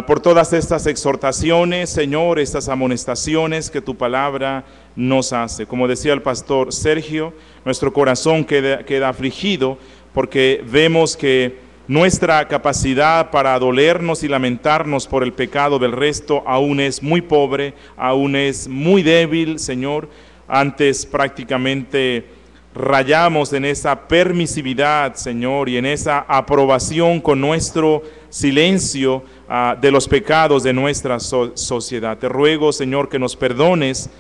Por todas estas exhortaciones, Señor, estas amonestaciones que tu palabra nos hace. Como decía el pastor Sergio, nuestro corazón queda afligido porque vemos que nuestra capacidad para dolernos y lamentarnos por el pecado del resto aún es muy pobre, aún es muy débil, Señor. Antes prácticamente rayamos en esa permisividad, Señor, y en esa aprobación con nuestro silencio de los pecados de nuestra sociedad. Te ruego, Señor, que nos perdones,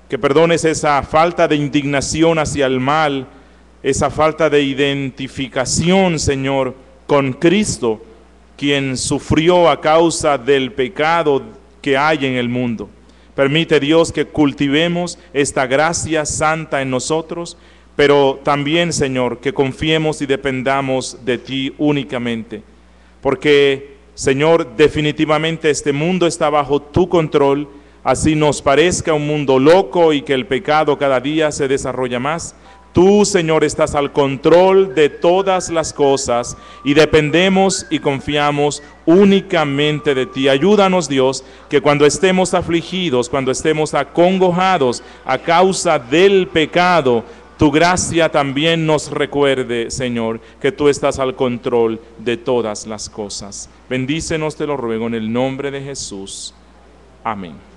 que perdones esa falta de indignación hacia el mal, esa falta de identificación, Señor, con Cristo, quien sufrió a causa del pecado que hay en el mundo. Permite, Dios, que cultivemos esta gracia santa en nosotros, pero también, Señor, que confiemos y dependamos de ti únicamente, porque, Señor, definitivamente este mundo está bajo tu control, así nos parezca un mundo loco y que el pecado cada día se desarrolla más. Tú, Señor, estás al control de todas las cosas y dependemos y confiamos únicamente de ti. Ayúdanos, Dios, que cuando estemos afligidos, cuando estemos acongojados a causa del pecado, tu gracia también nos recuerde, Señor, que tú estás al control de todas las cosas. Bendícenos, te lo ruego, en el nombre de Jesús. Amén.